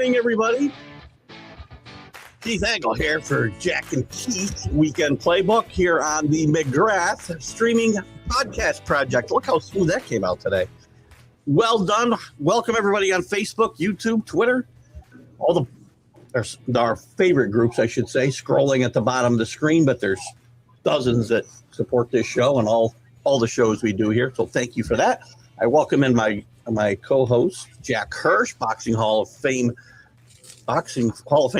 morning, everybody. Keith Engle here for Jack and Keith Weekend Playbook here on the McGrath Streaming Podcast Project. Look how smooth that came out today. Well done. Welcome, everybody, on Facebook, YouTube, Twitter. There's our favorite groups, I should say, scrolling at the bottom of the screen, but there's dozens that support this show and all the shows we do here. So thank you for that. I welcome in my co-host, Jack Hirsch, Boxing Hall of Fame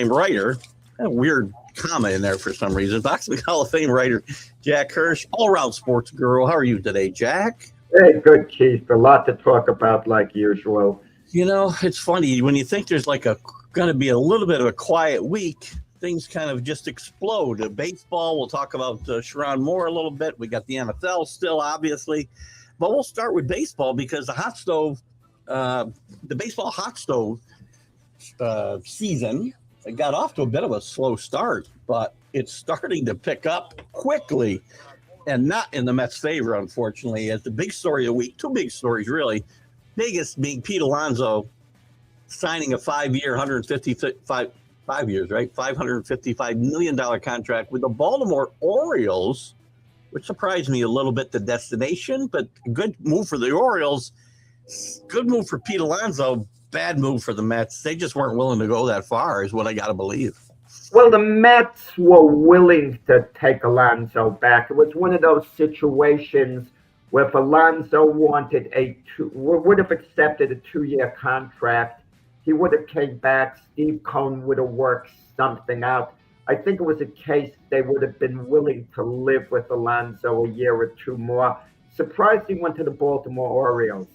writer. A weird comma in there for some reason. Boxing Hall of Fame writer, Jack Hirsch, all-around sports guru. How are you today, Jack? Hey, good, Keith. A lot to talk about, like usual. You know, it's funny. When you think there's going to be a little bit of a quiet week, things kind of just explode. Baseball, we'll talk about Sharon Moore a little bit. We got the NFL still, obviously. But we'll start with baseball because the baseball hot stove season, it got off to a bit of a slow start, but it's starting to pick up quickly and not in the Mets' favor, unfortunately. As the big story of the week, two big stories, really. Biggest being Pete Alonso signing a 5-year, $555 million contract with the Baltimore Orioles, which surprised me a little bit, the destination, but good move for the Orioles. Good move for Pete Alonso, bad move for the Mets. They just weren't willing to go that far, is what I got to believe. Well, the Mets were willing to take Alonso back. It was one of those situations where if Alonso would have accepted a 2-year contract, he would have came back. Steve Cohen would have worked something out. I think it was a case they would have been willing to live with Alonso a year or two more. Surprised he went to the Baltimore Orioles,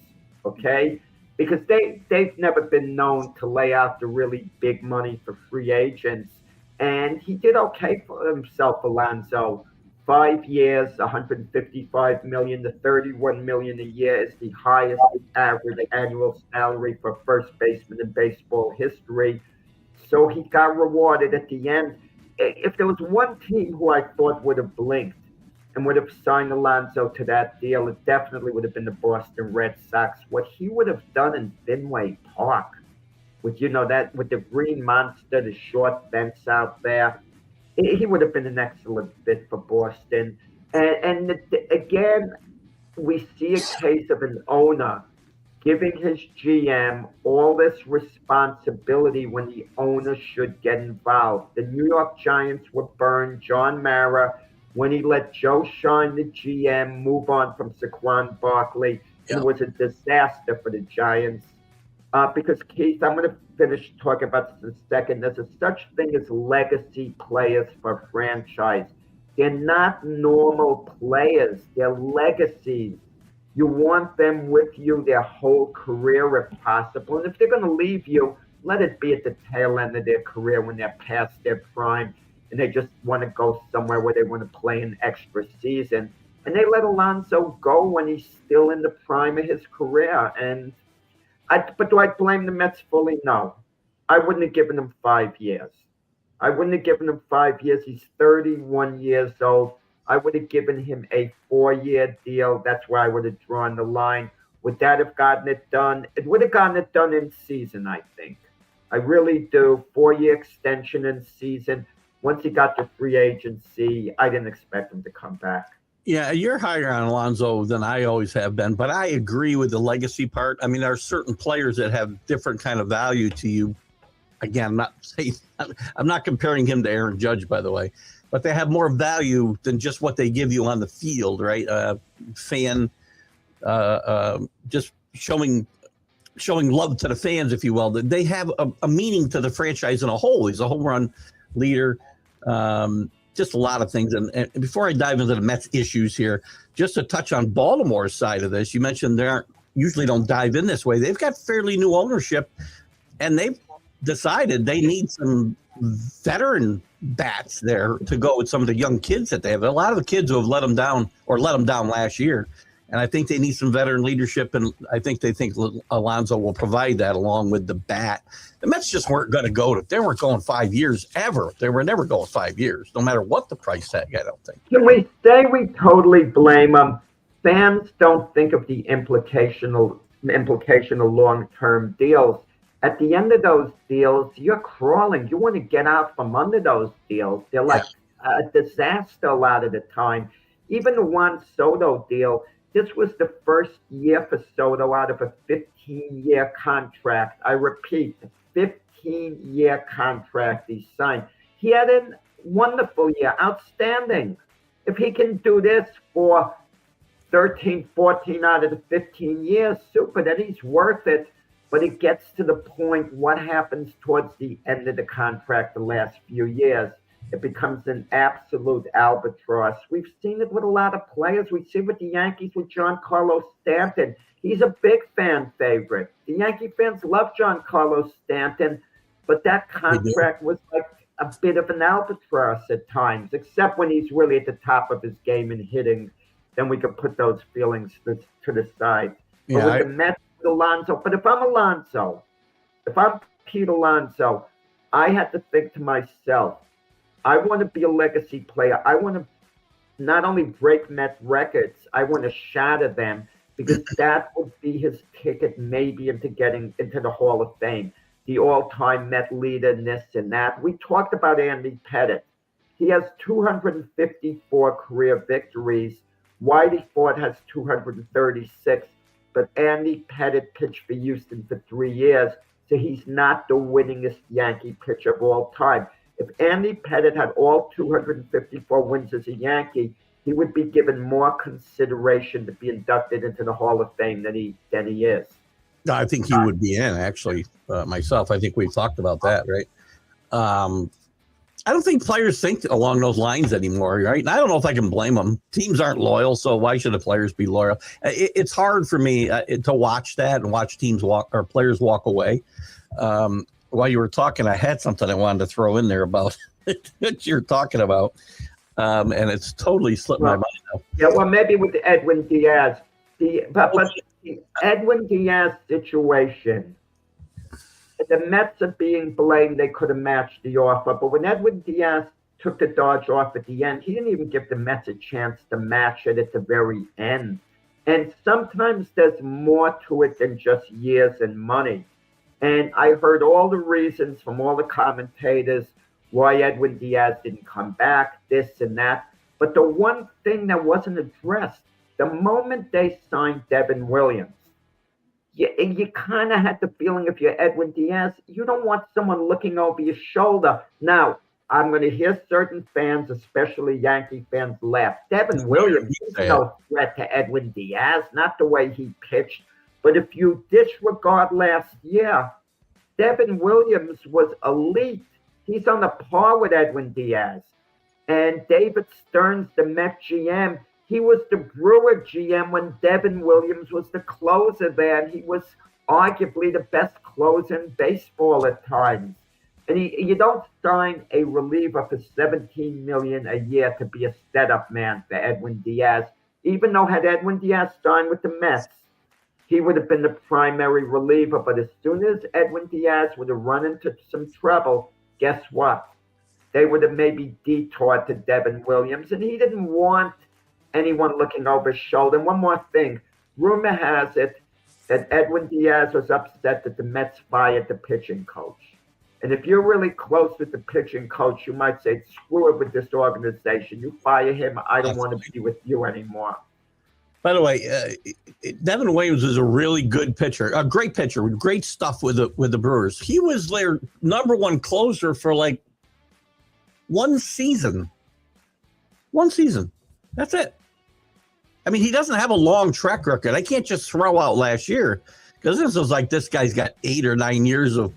okay? Because they've never been known to lay out the really big money for free agents. And he did okay for himself, Alonso. 5 years, $155 million to $31 million a year is the highest average annual salary for a first baseman in baseball history. So he got rewarded at the end. If there was one team who I thought would have blinked and would have signed Alonso to that deal, it definitely would have been the Boston Red Sox. What he would have done in Fenway Park, with the green monster, the short fence out there, he would have been an excellent fit for Boston. And again, we see a case of an owner giving his GM all this responsibility when the owner should get involved. The New York Giants were burned. John Mara, when he let Joe Shine, the GM, move on from Saquon Barkley, it was a disaster for the Giants. Because, Keith, I'm going to finish talking about this in a second. There's such thing as legacy players for a franchise. They're not normal players. They're legacies. You want them with you their whole career if possible. And if they're going to leave you, let it be at the tail end of their career when they're past their prime and they just want to go somewhere where they want to play an extra season. And they let Alonso go when he's still in the prime of his career. But do I blame the Mets fully? No. I wouldn't have given him 5 years. I wouldn't have given him 5 years. He's 31 years old. I would have given him a 4-year deal. That's where I would have drawn the line. Would that have gotten it done? It would have gotten it done in season, I think. I really do. 4-year extension in season. Once he got to free agency, I didn't expect him to come back. Yeah, you're higher on Alonso than I always have been, but I agree with the legacy part. I mean, there are certain players that have different kind of value to you. Again, I'm not comparing him to Aaron Judge, by the way, but they have more value than just what they give you on the field, right? Just showing love to the fans, if you will. They have a meaning to the franchise in a whole. He's a home run leader. Just a lot of things. And before I dive into the Mets issues here, just to touch on Baltimore's side of this, you mentioned they usually don't dive in this way. They've got fairly new ownership, and they've decided they need some veteran bats there to go with some of the young kids that they have. A lot of the kids who have let them down last year. And I think they need some veteran leadership, and I think they think Alonso will provide that along with the bat. The Mets just weren't going to go. They weren't going 5 years ever. They were never going 5 years, no matter what the price tag, I don't think. Can we say we totally blame them? Fans don't think of the implication of long-term deals. at the end of those deals, you're crawling. You want to get out from under those deals. They're like a disaster a lot of the time. Even the Juan Soto deal, this was the first year for Soto out of a 15-year contract. I repeat, 15-year contract he signed. He had a wonderful year, outstanding. If he can do this for 13, 14 out of the 15 years, super, then he's worth it. But it gets to the point, what happens towards the end of the contract the last few years? It becomes an absolute albatross. We've seen it with a lot of players. We see it with the Yankees with Giancarlo Stanton. He's a big fan favorite. The Yankee fans love Giancarlo Stanton, but that contract was like a bit of an albatross at times, except when he's really at the top of his game and hitting. Then we can put those feelings to the side. But with the Mets, Alonso. But if I'm Alonso, if I'm Pete Alonso, I had to think to myself, I want to be a legacy player. I want to not only break Met records, I want to shatter them, because that would be his ticket maybe into getting into the Hall of Fame, the all-time Met leader in this and that. We talked about Andy Pettitte. He has 254 career victories. Whitey Ford has 236. But Andy Pettitte pitched for Houston for 3 years, so he's not the winningest Yankee pitcher of all time. If Andy Pettitte had all 254 wins as a Yankee, he would be given more consideration to be inducted into the Hall of Fame than he is. I think he would be in, actually, myself. I think we've talked about that, right? I don't think players think along those lines anymore, right? And I don't know if I can blame them. Teams aren't loyal, so why should the players be loyal? It's hard for me to watch that and watch teams walk or players walk away. While you were talking, I had something I wanted to throw in there about what you're talking about, and it's totally slipped my mind now. Yeah, well, maybe with Edwin Diaz. But the Edwin Diaz situation, the Mets are being blamed. They could have matched the offer. But when Edwin Diaz took the Dodge off at the end, he didn't even give the Mets a chance to match it at the very end. And sometimes there's more to it than just years and money. And I heard all the reasons from all the commentators why Edwin Diaz didn't come back, this and that. But the one thing that wasn't addressed, the moment they signed Devin Williams, you kind of had the feeling, if you're Edwin Diaz, you don't want someone looking over your shoulder. Now, I'm going to hear certain fans, especially Yankee fans, laugh. Devin Williams is no threat to Edwin Diaz, not the way he pitched. But if you disregard last year, Devin Williams was elite. He's on a par with Edwin Diaz. And David Stearns, the Met GM, he was the Brewer GM when Devin Williams was the closer there, and he was arguably the best closer in baseball at times. And you don't sign a reliever for $17 million a year to be a setup man for Edwin Diaz, even though had Edwin Diaz signed with the Mets, he would have been the primary reliever. But as soon as Edwin Diaz would have run into some trouble, guess what? They would have maybe detoured to Devin Williams, and he didn't want anyone looking over his shoulder. And one more thing, rumor has it that Edwin Diaz was upset that the Mets fired the pitching coach. And if you're really close with the pitching coach, you might say, screw it with this organization. You fire him. I don't want to be with you anymore. By the way, Devin Williams is a really good pitcher, a great pitcher with great stuff with the Brewers. He was their number one closer for like one season. One season. That's it. I mean, he doesn't have a long track record. I can't just throw out last year, because this was like, this guy's got 8 or 9 years of,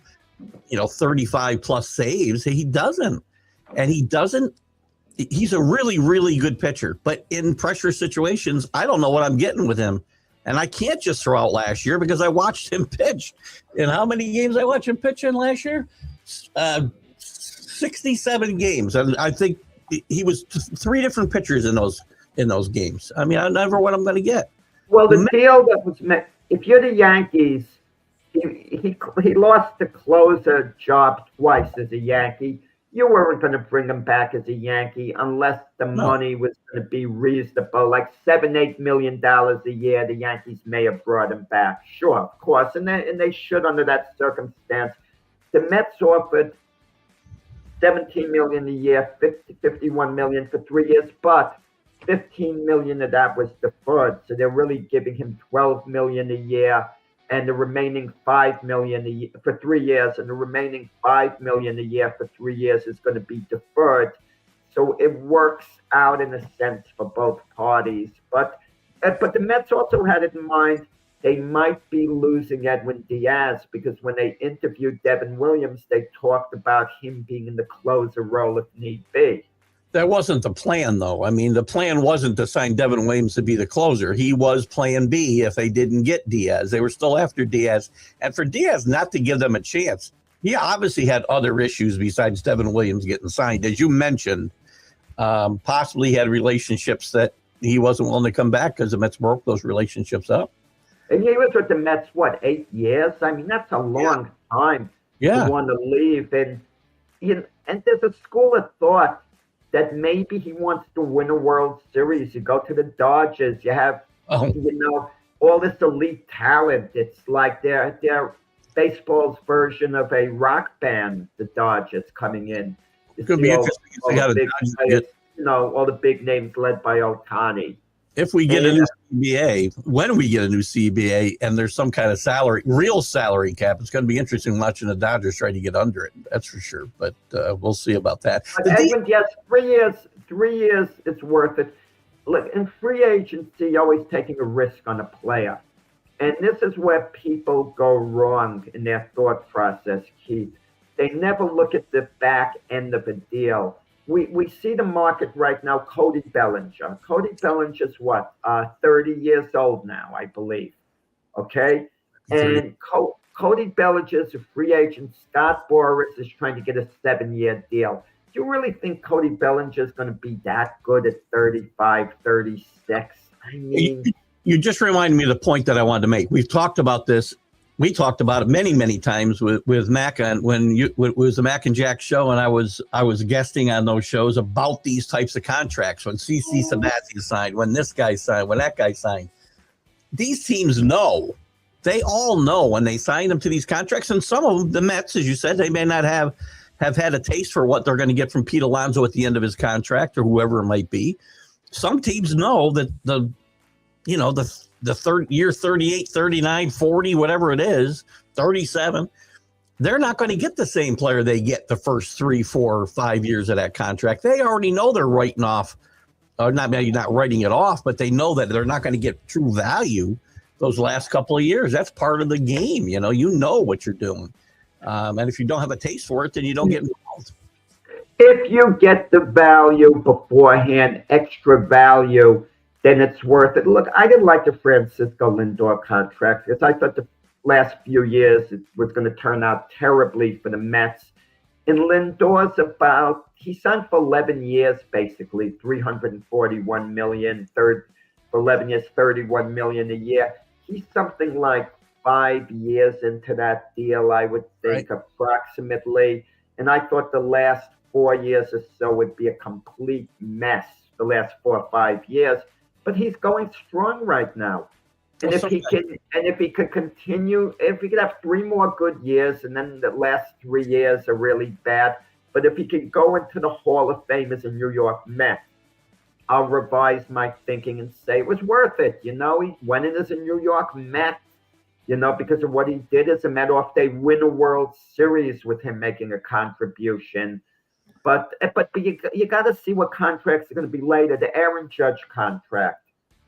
35 plus saves. He doesn't. And he's a really, really good pitcher. But in pressure situations, I don't know what I'm getting with him. And I can't just throw out last year, because I watched him pitch. And how many games I watched him pitch in last year? 67 games. And I think he was 3 different pitchers in those games. I mean, I never what I'm going to get. Well, the deal that was met, if you're the Yankees, he lost the closer job twice as a Yankee. you weren't going to bring him back as a Yankee unless the No. money was going to be reasonable, like $7-8 million a year. The Yankees may have brought him back, sure, of course, and they should under that circumstance. The Mets offered 17 million a year, 51 million for 3 years, but 15 million of that was deferred. So they're really giving him 12 million a year and the remaining 5 million a year for 3 years, and the remaining 5 million a year for 3 years is going to be deferred. So it works out in a sense for both parties. But the Mets also had it in mind they might be losing Edwin Diaz, because when they interviewed Devin Williams, they talked about him being in the closer role if need be. That wasn't the plan, though. I mean, the plan wasn't to sign Devin Williams to be the closer. He was plan B if they didn't get Diaz. They were still after Diaz. And for Diaz not to give them a chance, he obviously had other issues besides Devin Williams getting signed. As you mentioned, possibly had relationships that he wasn't willing to come back because the Mets broke those relationships up. And he was with the Mets, 8 years? I mean, that's a long time to want to leave. And there's a school of thought that maybe he wants to win a World Series. You go to the Dodgers, you have, all this elite talent. It's like they're baseball's version of a rock band, the Dodgers coming in. It could be interesting. All the big names led by Ohtani. If we get a new CBA, when we get a new CBA, and there's some kind of real salary cap, it's going to be interesting watching the Dodgers try to get under it. That's for sure. But we'll see about that. But Edwin, yes, 3 years. 3 years, it's worth it. Look, in free agency, you're always taking a risk on a player, and this is where people go wrong in their thought process, Keith. They never look at the back end of a deal. We see the market right now. Cody Bellinger. Cody Bellinger's 30 years old now, I believe. Okay? And Cody Bellinger's a free agent. Scott Boras is trying to get a 7-year deal. Do you really think Cody Bellinger's going to be that good at 35, 36? I mean... You just reminded me of the point that I wanted to make. We've talked about this. We talked about it many, many times with Mac when it was the Mac and Jack show, and I was guesting on those shows about these types of contracts. When CC Sabathia signed, when this guy signed, when that guy signed, these teams know. They all know when they sign them to these contracts, and some of them, the Mets, as you said, they may not have had a taste for what they're going to get from Pete Alonso at the end of his contract or whoever it might be. Some teams know that the third year, 38, 39, 40, whatever it is, 37, they're not going to get the same player they get the first 3, 4, 5 years of that contract. They already know they're writing off, or not writing it off, but they know that they're not going to get true value those last couple of years. That's part of the game. You know what you're doing. And if you don't have a taste for it, then you don't get involved. If you get the value beforehand, extra value, then it's worth it. Look, I didn't like the Francisco Lindor contract because I thought the last few years it was going to turn out terribly for the Mets. And Lindor's he signed for 11 years, basically, $341 million, for 11 years, $31 million a year. He's something like 5 years into that deal, I would think, right, approximately. And I thought the last 4 years or so would be a complete mess, the last 4 or 5 years. But he's going strong right now. And if he could continue, if he could have 3 more good years, and then the last 3 years are really bad, but if he could go into the Hall of Fame as a New York Met, I'll revise my thinking and say it was worth it. He went in as a New York Met, because of what he did as a Met. Off, they win a World Series with him making a contribution. But you got to see what contracts are going to be later. The Aaron Judge contract,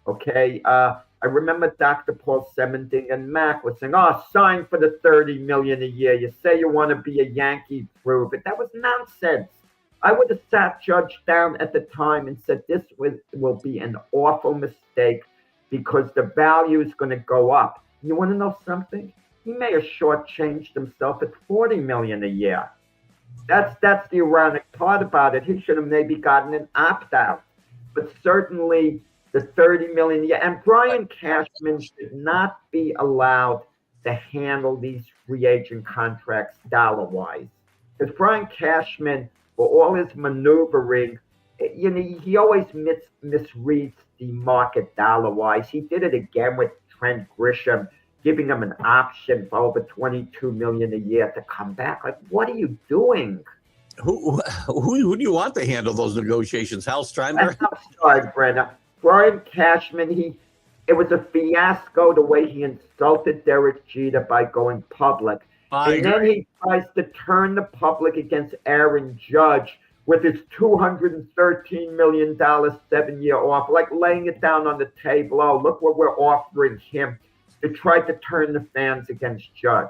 okay? I remember Dr. Paul Semending and Mac was saying, sign for the $30 million a year. You say you want to be a Yankee, prove it. That was nonsense. I would have sat Judge down at the time and said this will be an awful mistake because the value is going to go up. You want to know something? He may have shortchanged himself at $40 million a year. That's the ironic part about it. He should have maybe gotten an opt-out. But certainly the $30 million a year. And Brian Cashman should not be allowed to handle these free agent contracts dollar-wise. Because Brian Cashman for all his maneuvering, he always misreads the market dollar-wise. He did it again with Trent Grisham, giving him an option for over $22 million a year to come back. Like, what are you doing? Who do you want to handle those negotiations? Hal Steinbrenner? I'm sorry, Brenna. Brian Cashman, it was a fiasco the way he insulted Derek Jeter by going public. Then he tries to turn the public against Aaron Judge with his $213 million 7-year offer, like laying it down on the table. Oh, look what we're offering him, to try to turn the fans against Judge.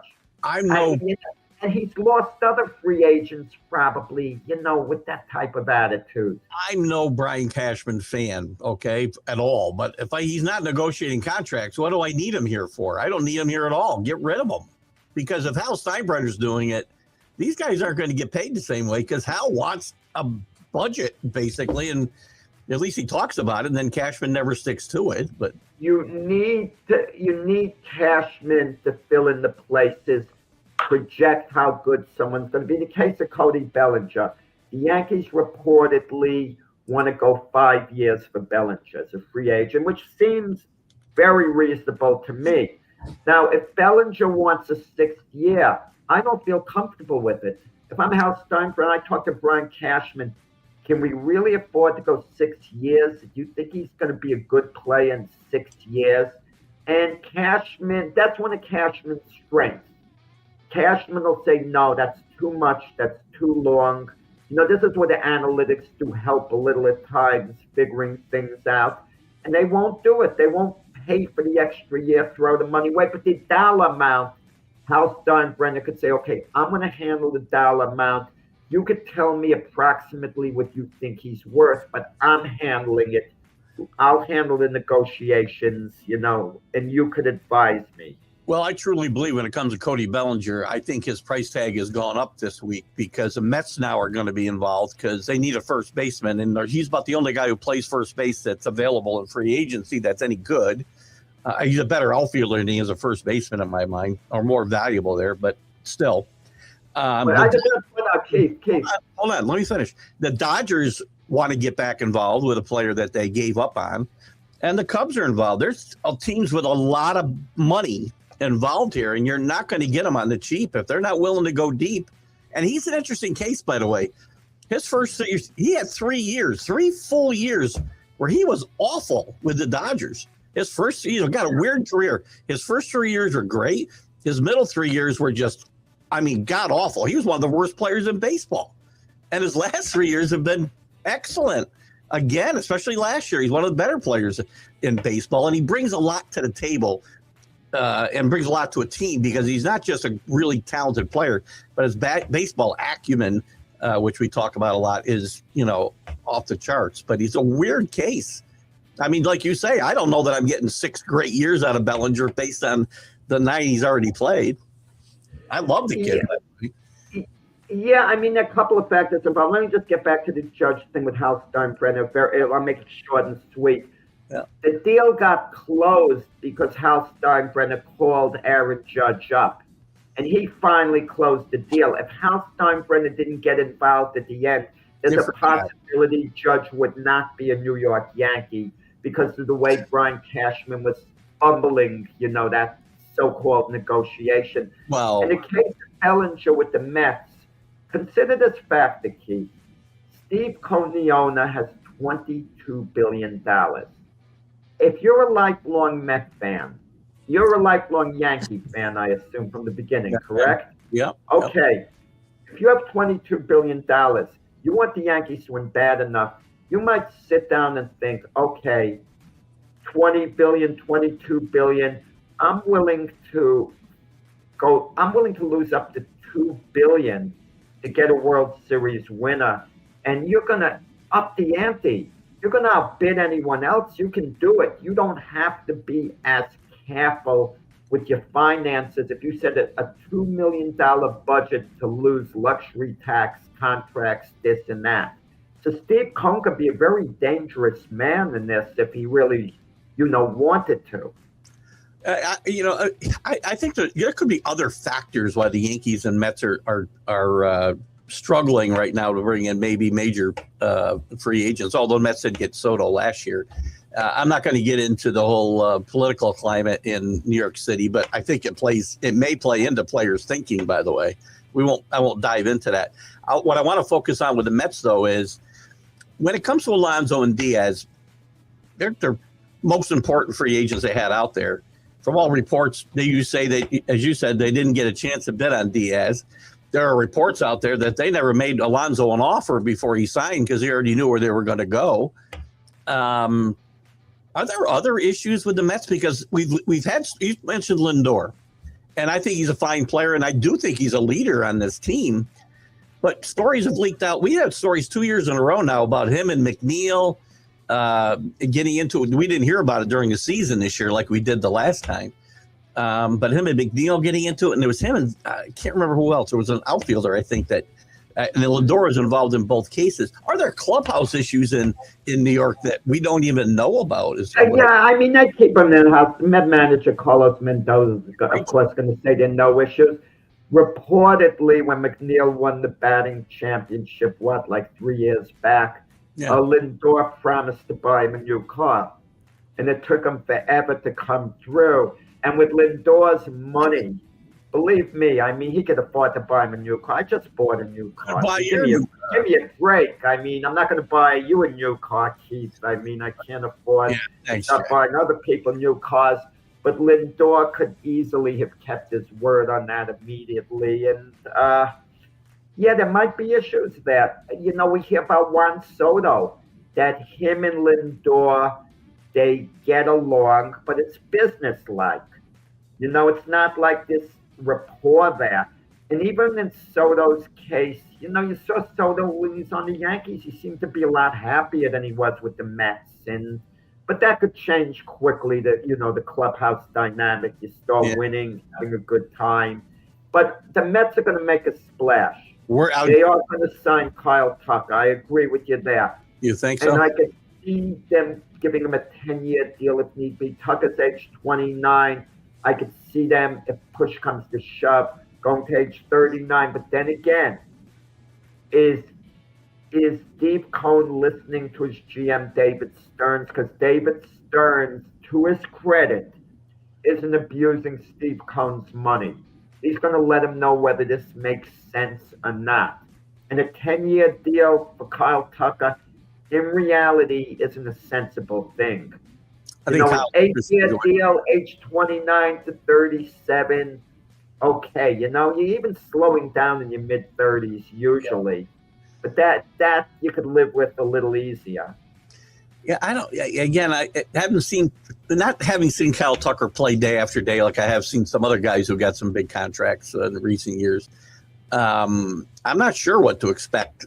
And he's lost other free agents probably, with that type of attitude. I'm no Brian Cashman fan, okay, at all. But if he's not negotiating contracts, what do I need him here for? I don't need him here at all. Get rid of him. Because if Hal Steinbrenner's doing it, these guys aren't going to get paid the same way, because Hal wants a budget, basically, and at least he talks about it, and then Cashman never sticks to it. But you need Cashman to fill in the places, project how good someone's going to be. In the case of Cody Bellinger, the Yankees reportedly want to go 5 years for Bellinger as a free agent, which seems very reasonable to me. Now, if Bellinger wants a 6th year, I don't feel comfortable with it. If I'm Hal Steinbrenner, I talk to Brian Cashman, can we really afford to go 6 years? Do you think he's going to be a good player in 6 years? And Cashman, that's one of Cashman's strengths. Cashman will say, no, that's too much, that's too long. This is where the analytics do help a little at times, figuring things out. And they won't do it. They won't pay for the extra year, throw the money away. But the dollar amount, Hal Steinbrenner could say, okay, I'm going to handle the dollar amount. You could tell me approximately what you think he's worth, but I'm handling it. I'll handle the negotiations, and you could advise me. Well, I truly believe when it comes to Cody Bellinger, I think his price tag has gone up this week because the Mets now are going to be involved because they need a first baseman. And he's about the only guy who plays first base that's available in free agency that's any good. He's a better outfielder than he is a first baseman in my mind, or more valuable there, but still. I just want to point out, Keith. Hold on, let me finish. The Dodgers want to get back involved with a player that they gave up on, and the Cubs are involved. There's teams with a lot of money involved here, and you're not going to get them on the cheap if they're not willing to go deep. And he's an interesting case, by the way. His first years, he had 3 full years where he was awful with the Dodgers. His first, got a weird career. His first 3 years were great. His middle 3 years were just, god awful. He was one of the worst players in baseball. And his last 3 years have been excellent. Again, especially last year, he's one of the better players in baseball, and he brings a lot to the table. And brings a lot to a team because he's not just a really talented player, but his baseball acumen, which we talk about a lot, is, off the charts. But he's a weird case. Like you say, I don't know that I'm getting 6 great years out of Bellinger based on the 9 he's already played. I love the kid. Yeah, there are a couple of factors involved. Let me just get back to the Judge thing with Hal Steinbrenner. I'll make it short and sweet. Yeah. The deal got closed because Hal Steinbrenner called Aaron Judge up, and he finally closed the deal. If Hal Steinbrenner didn't get involved at the end, there's a possibility Judge would not be a New York Yankee because of the way Brian Cashman was fumbling, that so-called negotiation. Wow. In the case of Bellinger with the Mets, consider this factor, Keith. Steve Coniona has $22 billion. If you're a lifelong Met fan, you're a lifelong Yankee fan, I assume, from the beginning, correct? Yeah. Okay. If you have $22 billion, you want the Yankees to win bad enough, you might sit down and think, okay, $20 billion, $22 billion, I'm willing to lose up to $2 billion to get a World Series winner, and you're going to up the ante. You're going to outbid anyone else. You can do it. You don't have to be as careful with your finances. If you set a $2 million budget to lose luxury tax contracts, this and that. So Steve Cohen could be a very dangerous man in this if he really, wanted to. I think that there could be other factors why the Yankees and Mets are struggling right now to bring in maybe major free agents, although the Mets did get Soto last year. I'm not going to get into the whole political climate in New York City, but I think it may play into players' thinking, by the way. I won't dive into that. What I want to focus on with the Mets, though, is when it comes to Alonso and Diaz, they're most important free agents they had out there. From all reports, you say that, as you said, they didn't get a chance to bid on Diaz. There are reports out there that they never made Alonso an offer before he signed because he already knew where they were going to go. Are there other issues with the Mets? Because we've had, you mentioned Lindor, and I think he's a fine player, and I do think he's a leader on this team. But stories have leaked out. We had stories 2 years in a row now about him and McNeil getting into it. We didn't hear about it during the season this year like we did the last time. But him and McNeil getting into it, and it was him and I can't remember who else. There was an outfielder, I think, that and Lindor is involved in both cases. Are there clubhouse issues in New York that we don't even know about? Yeah, I mean, they keep them in the house. Med manager Carlos Mendoza is, of course, going to say there are no issues. Reportedly, when McNeil won the batting championship, like 3 years back, Lindor promised to buy him a new car. And it took him forever to come through. And with Lindor's money, believe me, I mean, he could afford to buy him a new car. I just bought a new car. Give me a break. I mean, I'm not going to buy you a new car, Keith. I mean, I can't afford to start buying other people new cars. But Lindor could easily have kept his word on that immediately. And, there might be issues there. You know, we hear about Juan Soto, that him and Lindor, they get along, but it's business-like. You know, it's not like this rapport there. And even in Soto's case, you know, you saw Soto when he was on the Yankees. He seemed to be a lot happier than he was with the Mets. But that could change quickly, the clubhouse dynamic. You start winning, having a good time. But the Mets are going to make a splash. They are going to sign Kyle Tucker. I agree with you there. You think so? And I could see them giving him a 10-year deal if need be. Tucker's age 29. I could see them, if push comes to shove, going to age 39. But then again, is Steve Cohen listening to his GM, David Stearns? Because David Stearns, to his credit, isn't abusing Steve Cohen's money. He's going to let him know whether this makes sense or not. And a 10-year deal for Kyle Tucker, in reality, isn't a sensible thing. An 8-year deal, age 29 to 37, okay. You know, you're even slowing down in your mid-30s usually. Yeah. But that you could live with a little easier. Yeah, I don't. Again, I haven't seen Kyle Tucker play day after day like I have seen some other guys who got some big contracts in recent years. I'm not sure what to expect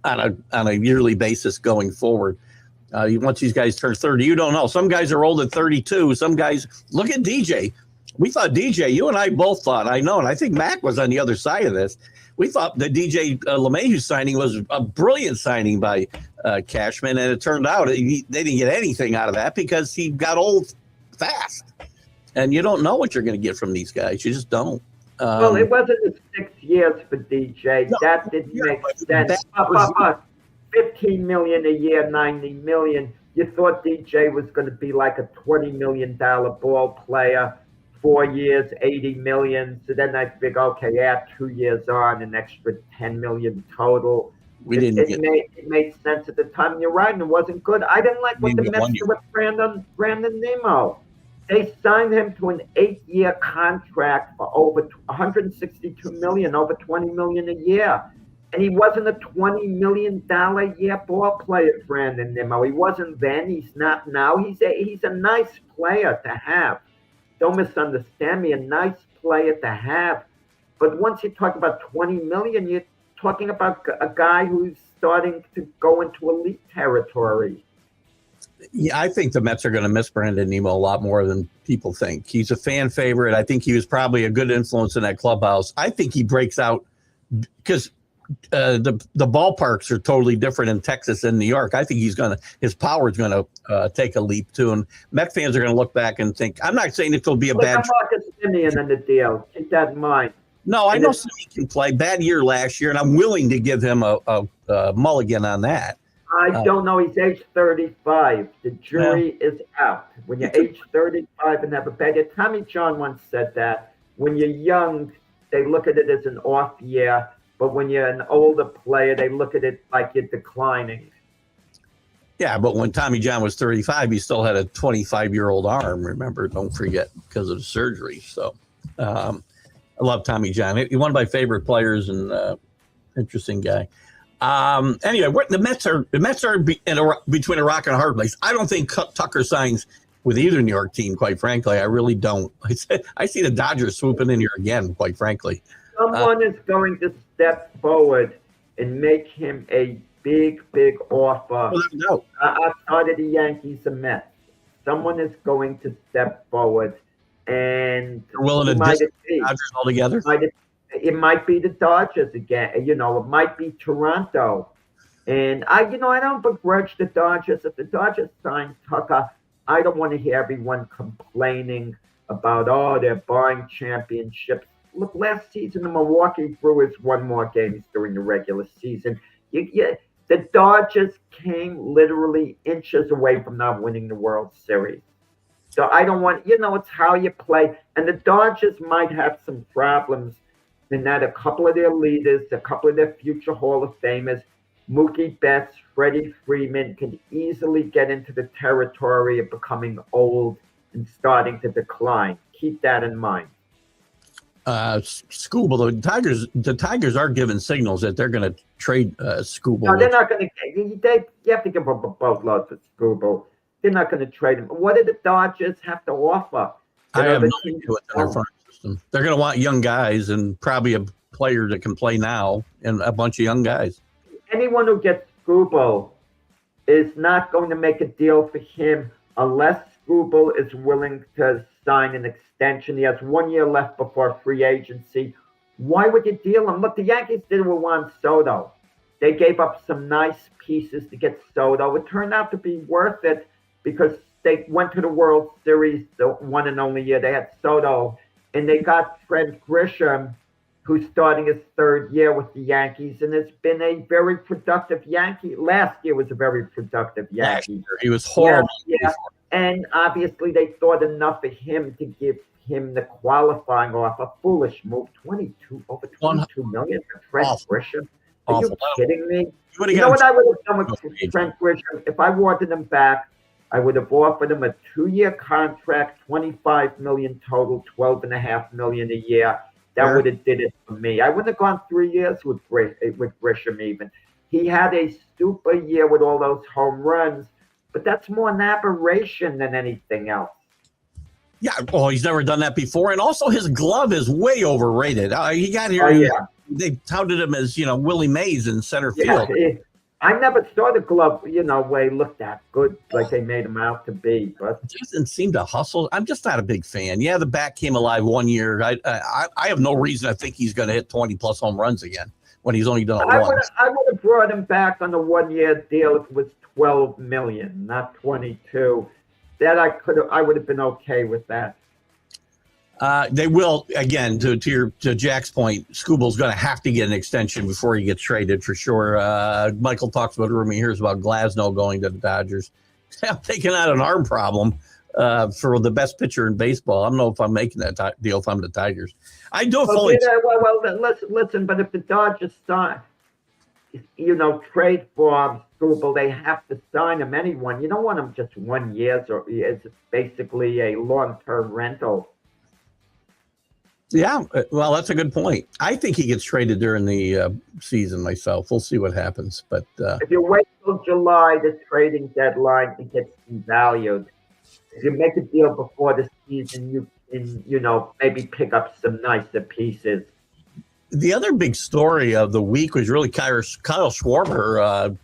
on a yearly basis going forward. Once these guys turn 30, you don't know. Some guys are old at 32. Some guys, look at DJ. We thought DJ, you and I both thought, I know, and I think Mac was on the other side of this. We thought the DJ LeMahieu signing was a brilliant signing by Cashman, and it turned out they didn't get anything out of that because he got old fast. And you don't know what you're going to get from these guys. You just don't. Well, it wasn't the 6 years for DJ. No, that didn't make sense. 15 million a year, 90 million. You thought DJ was going to be like a $20 million ball player, 4 years, 80 million. So then I figured, okay, add 2 years on, an extra 10 million total. It made sense at the time. You're right, and it wasn't good. I didn't like what the Mets did with Brandon Nimmo. They signed him to an 8-year contract for over 162 million, over 20 million a year. And he wasn't a $20 million a year ball player, Brandon Nimmo. He wasn't then. He's not now. He's a nice player to have. Don't misunderstand me. A nice player to have. But once you talk about 20 million, you're talking about a guy who's starting to go into elite territory. Yeah, I think the Mets are going to miss Brandon Nimmo a lot more than people think. He's a fan favorite. I think he was probably a good influence in that clubhouse. I think he breaks out because the ballparks are totally different in Texas and New York. I think his power is going to take a leap too. And Met fans are going to look back and think, I'm not saying it will be a bad. Marcus Simeon in the deal. Keep that in mind. No, I And know it's, Simi can play. Bad year last year, and I'm willing to give him a mulligan on that. I don't know. He's age 35. The Well, jury is out. When he you're could. age 35 and have a bad year, Tommy John once said that when you're young, they look at it as an off year, but when you're an older player, they look at it like you're declining. Yeah, but when Tommy John was 35, he still had a 25-year-old arm. Remember, don't forget, because of the surgery. So, I love Tommy John. He's one of my favorite players and interesting guy. Anyway, the Mets are between a rock and a hard place. I don't think Tucker signs with either New York team. Quite frankly, I really don't. I see the Dodgers swooping in here again. Quite frankly, Someone is going to step forward and make him a big offer without a doubt. outside of the Yankees and Mets. Someone is going to step forward, and They're willing who to might diss it the be? Dodgers altogether. It might be the Dodgers again. You know, it might be Toronto. And I don't begrudge the Dodgers. If the Dodgers sign Tucker, I don't want to hear everyone complaining about, oh, they're buying championships. Look, last season the Milwaukee Brewers won more games during the regular season. The Dodgers came literally inches away from not winning the World Series. So I don't want, it's how you play. And the Dodgers might have some problems in that a couple of their leaders, a couple of their future Hall of Famers, Mookie Betts, Freddie Freeman, can easily get into the territory of becoming old and starting to decline. Keep that in mind. Scooble, the Tigers are giving signals that they're going to trade Scooble. No, they're not going to. You have to give up a boatload for Scooble. They're not going to trade him. What do the Dodgers have to offer? I have no idea what's in their farm system. They're going to want young guys and probably a player that can play now and a bunch of young guys. Anyone who gets Scooble is not going to make a deal for him unless Scooble is willing to sign an extension. He has 1 year left before free agency. Why would you deal him? Look, the Yankees did it with Juan Soto. They gave up some nice pieces to get Soto. It turned out to be worth it because they went to the World Series the one and only year. They had Soto, and they got Trent Grisham, who's starting his third year with the Yankees, and it's been a very productive Yankee. Last year was a very productive Yankee. He was horrible. Yeah. And obviously they thought enough of him to give him the qualifying offer. Foolish move. Over 22 million for Trent Grisham. Are you kidding me? You know what I would have done with Trent Grisham? If I wanted him back, I would have offered him a 2-year contract, 25 million total, 12.5 million a year. That would have did it for me. I wouldn't have gone 3 years with Grisham even. He had a super year with all those home runs, but that's more an aberration than anything else. Yeah, well, he's never done that before. And also his glove is way overrated. He got here, they touted him as, Willie Mays in center field. I never saw the glove, way looked that good, like they made him out to be. But it doesn't seem to hustle. I'm just not a big fan. Yeah, the bat came alive 1 year. I have no reason to think he's going to hit 20-plus home runs again when he's only done it once. I would have brought him back on a 1-year deal if it was 12 million, not 22. That I would have been okay with that. They will, again, to Jack's point, Scooble's going to have to get an extension before he gets traded for sure. Michael talks about a rumor. He hears about Glasnow going to the Dodgers. I'm taking out an arm problem for the best pitcher in baseball. I don't know if I'm making that deal if I'm the Tigers. I do fully. Listen, but if the Dodgers sign, trade for Scooble, they have to sign him anyone. You don't want him just 1 year, or it's basically a long-term rental. Yeah, well, that's a good point. I think he gets traded during the season myself. We'll see what happens. But if you wait till July, the trading deadline, it gets devalued. If you make a deal before the season, you can, maybe pick up some nicer pieces. The other big story of the week was really Kyle Schwarber.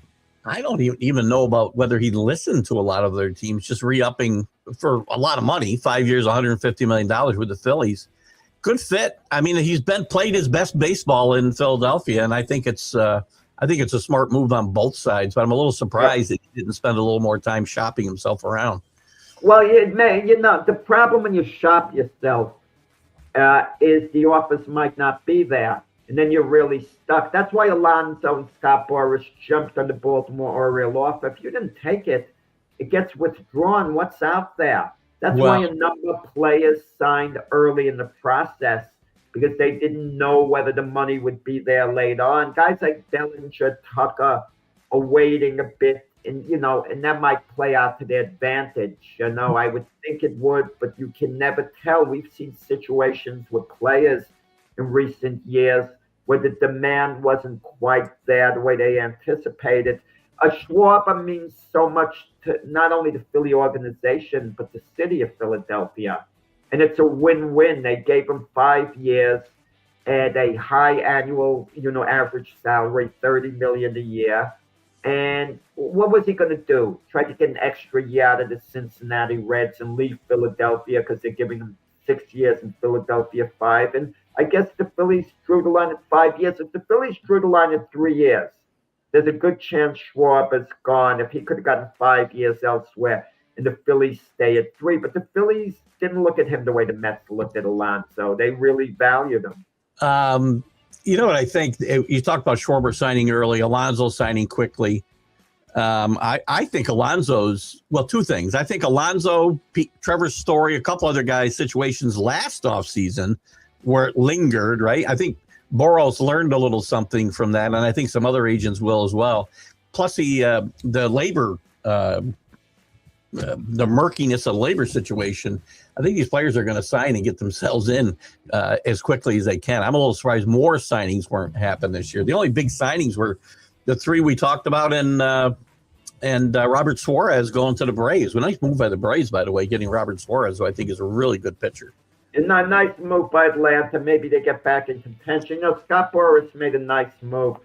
I don't even know about whether he listened to a lot of their teams, just re-upping for a lot of money, 5 years, $150 million with the Phillies. Good fit. I mean, he's played his best baseball in Philadelphia, and I think it's a smart move on both sides. But I'm a little surprised that he didn't spend a little more time shopping himself around. Well, the problem when you shop yourself, is the office might not be there. And then you're really stuck. That's why Alonso and Scott Boras jumped on the Baltimore Oriole offer. If you didn't take it, it gets withdrawn. What's out there? That's why a number of players signed early in the process because they didn't know whether the money would be there later on. Guys like Bellinger, Tucker are waiting a bit, and that might play out to their advantage. I would think it would, but you can never tell. We've seen situations with players in recent years where the demand wasn't quite there the way they anticipated. A Schwarber means so much to not only the Philly organization, but the city of Philadelphia. And it's a win-win. They gave him 5 years at a high annual, average salary, $30 million a year. And what was he going to do? Try to get an extra year out of the Cincinnati Reds and leave Philadelphia because they're giving him 6 years in Philadelphia, 5. And I guess the Phillies drew the line at 5 years. If the Phillies drew the line at 3 years, there's a good chance Schwarber's gone. If he could have gotten 5 years elsewhere, and the Phillies stay at 3. But the Phillies didn't look at him the way the Mets looked at Alonso. They really valued him. You know what I think? You talked about Schwarber signing early, Alonso signing quickly. I think Alonso's, two things. I think Alonso, Trevor Story, a couple other guys' situations last offseason where it lingered, right? I think Boros learned a little something from that, and I think some other agents will as well. Plus, the labor, the murkiness of the labor situation. I think these players are going to sign and get themselves in as quickly as they can. I'm a little surprised more signings weren't happening this year. The only big signings were the 3 we talked about, and Robert Suarez going to the Braves. A nice move by the Braves, by the way, getting Robert Suarez, who I think is a really good pitcher. And a nice move by Atlanta. Maybe they get back in contention. Scott Boras made a nice move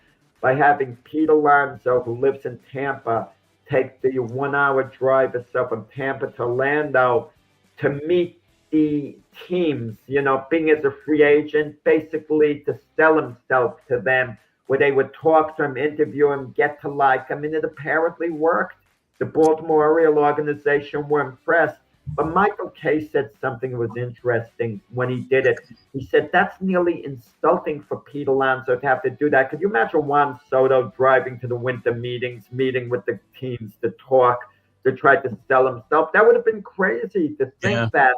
by having Pete Alonso, who lives in Tampa, take the 1-hour drive or so from Tampa to Orlando to meet the teams, being as a free agent, basically to sell himself to them, where they would talk to him, interview him, get to like him, and it apparently worked. The Baltimore Oriole organization were impressed. But Michael Kay said something that was interesting when he did it. He said, that's nearly insulting for Pete Alonso to have to do that. Could you imagine Juan Soto driving to the winter meetings, meeting with the teams to talk, to try to sell himself? That would have been crazy to think that.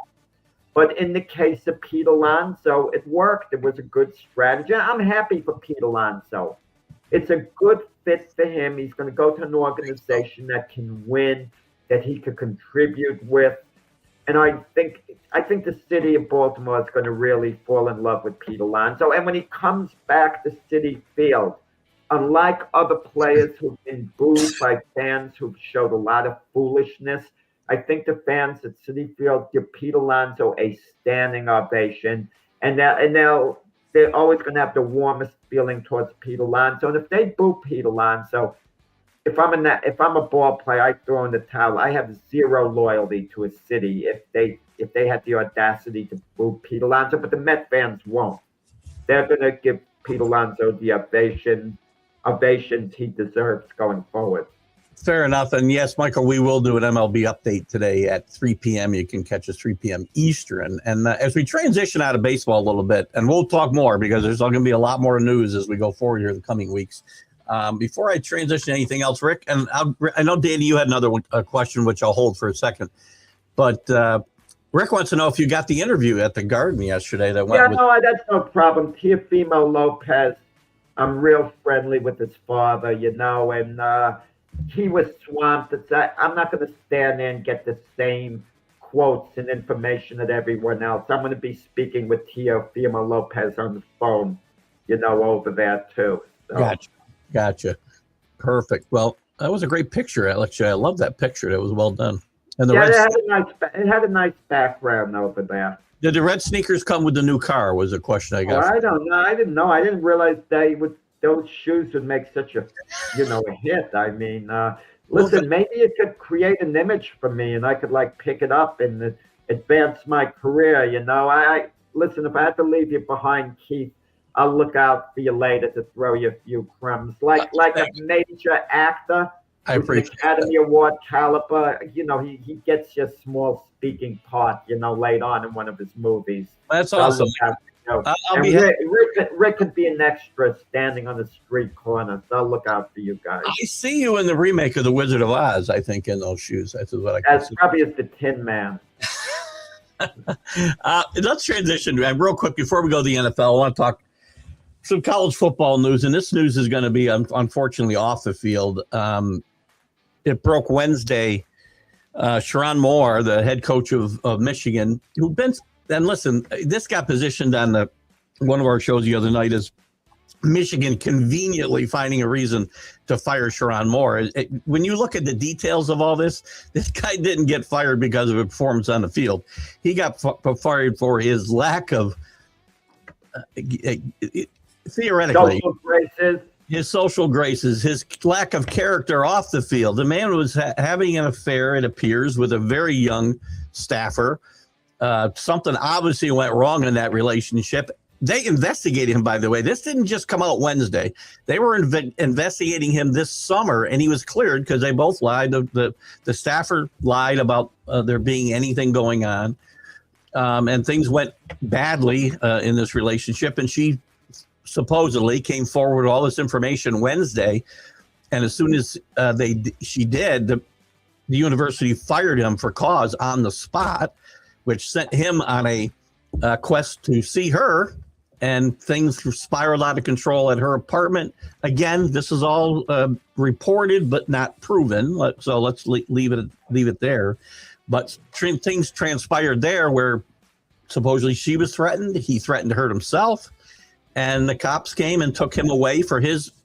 But in the case of Pete Alonso, it worked. It was a good strategy. I'm happy for Pete Alonso. It's a good fit for him. He's going to go to an organization that can win, that he could contribute with. And I think the city of Baltimore is going to really fall in love with Pete Alonso. And when he comes back to Citi Field, unlike other players who've been booed by fans who've showed a lot of foolishness, I think the fans at Citi Field give Pete Alonso a standing ovation. And they're always going to have the warmest feeling towards Pete Alonso. And if they boo Pete Alonso, if I'm a ball player, I throw in the towel. I have zero loyalty to a city if they had the audacity to boo Pete Alonso, but the Met fans won't. They're going to give Pete Alonso the ovations he deserves going forward. Fair enough. And yes, Michael, we will do an MLB update today at 3 p.m. You can catch us 3 p.m. Eastern. And as we transition out of baseball a little bit, and we'll talk more because there's going to be a lot more news as we go forward here in the coming weeks. Before I transition to anything else, Rick, and I know, Danny, you had another question, which I'll hold for a second. But Rick wants to know if you got the interview at the Garden yesterday. That's no problem. Teofimo Lopez, I'm real friendly with his father, and he was swamped. I'm not going to stand there and get the same quotes and information that everyone else. I'm going to be speaking with Teofimo Lopez on the phone, over there too. So. Gotcha. Perfect. Well, that was a great picture, Alex. I love that picture. That was well done. And it had a nice background over there. Did the red sneakers come with the new car? Was a question I got. I don't know. I didn't know. I didn't realize those shoes would make such a hit. I mean, listen, maybe it could create an image for me, and I could pick it up and advance my career. Listen, if I had to leave you behind, Keith, I'll look out for you later to throw you a few crumbs. Like a major actor, I who's an appreciate Academy Award caliber. He gets your small speaking part, later on in one of his movies. That's So I'll awesome. look out for you. I'll be And happy. Rick could be an extra standing on the street corner. So I'll look out for you guys. I see you in the remake of The Wizard of Oz, I think, in those shoes. That's what I As can probably as the Tin Man. Let's transition real quick before we go to the NFL. I want to talk some college football news, and this news is going to be unfortunately off the field. It broke Wednesday. Sharon Moore, the head coach of Michigan, who'd been, and listen, this got positioned on one of our shows the other night as Michigan conveniently finding a reason to fire Sharon Moore. When you look at the details of all this guy didn't get fired because of a performance on the field. He got fired for his lack of, theoretically, his social graces, his lack of character off the field. The man was having an affair, it appears, with a very young staffer. Something obviously went wrong in that relationship. They investigated him, by the way. This didn't just come out Wednesday. They were investigating him this summer, and he was cleared because they both lied. The staffer lied about there being anything going on, and things went badly in this relationship. And she supposedly came forward with all this information Wednesday, and as soon as she did, the university fired him for cause on the spot, which sent him on a quest to see her, and things spiraled out of control at her apartment. Again, this is all reported but not proven, so let's leave it there. But things transpired there where supposedly she was threatened. He threatened to hurt himself, and the cops came and took him away for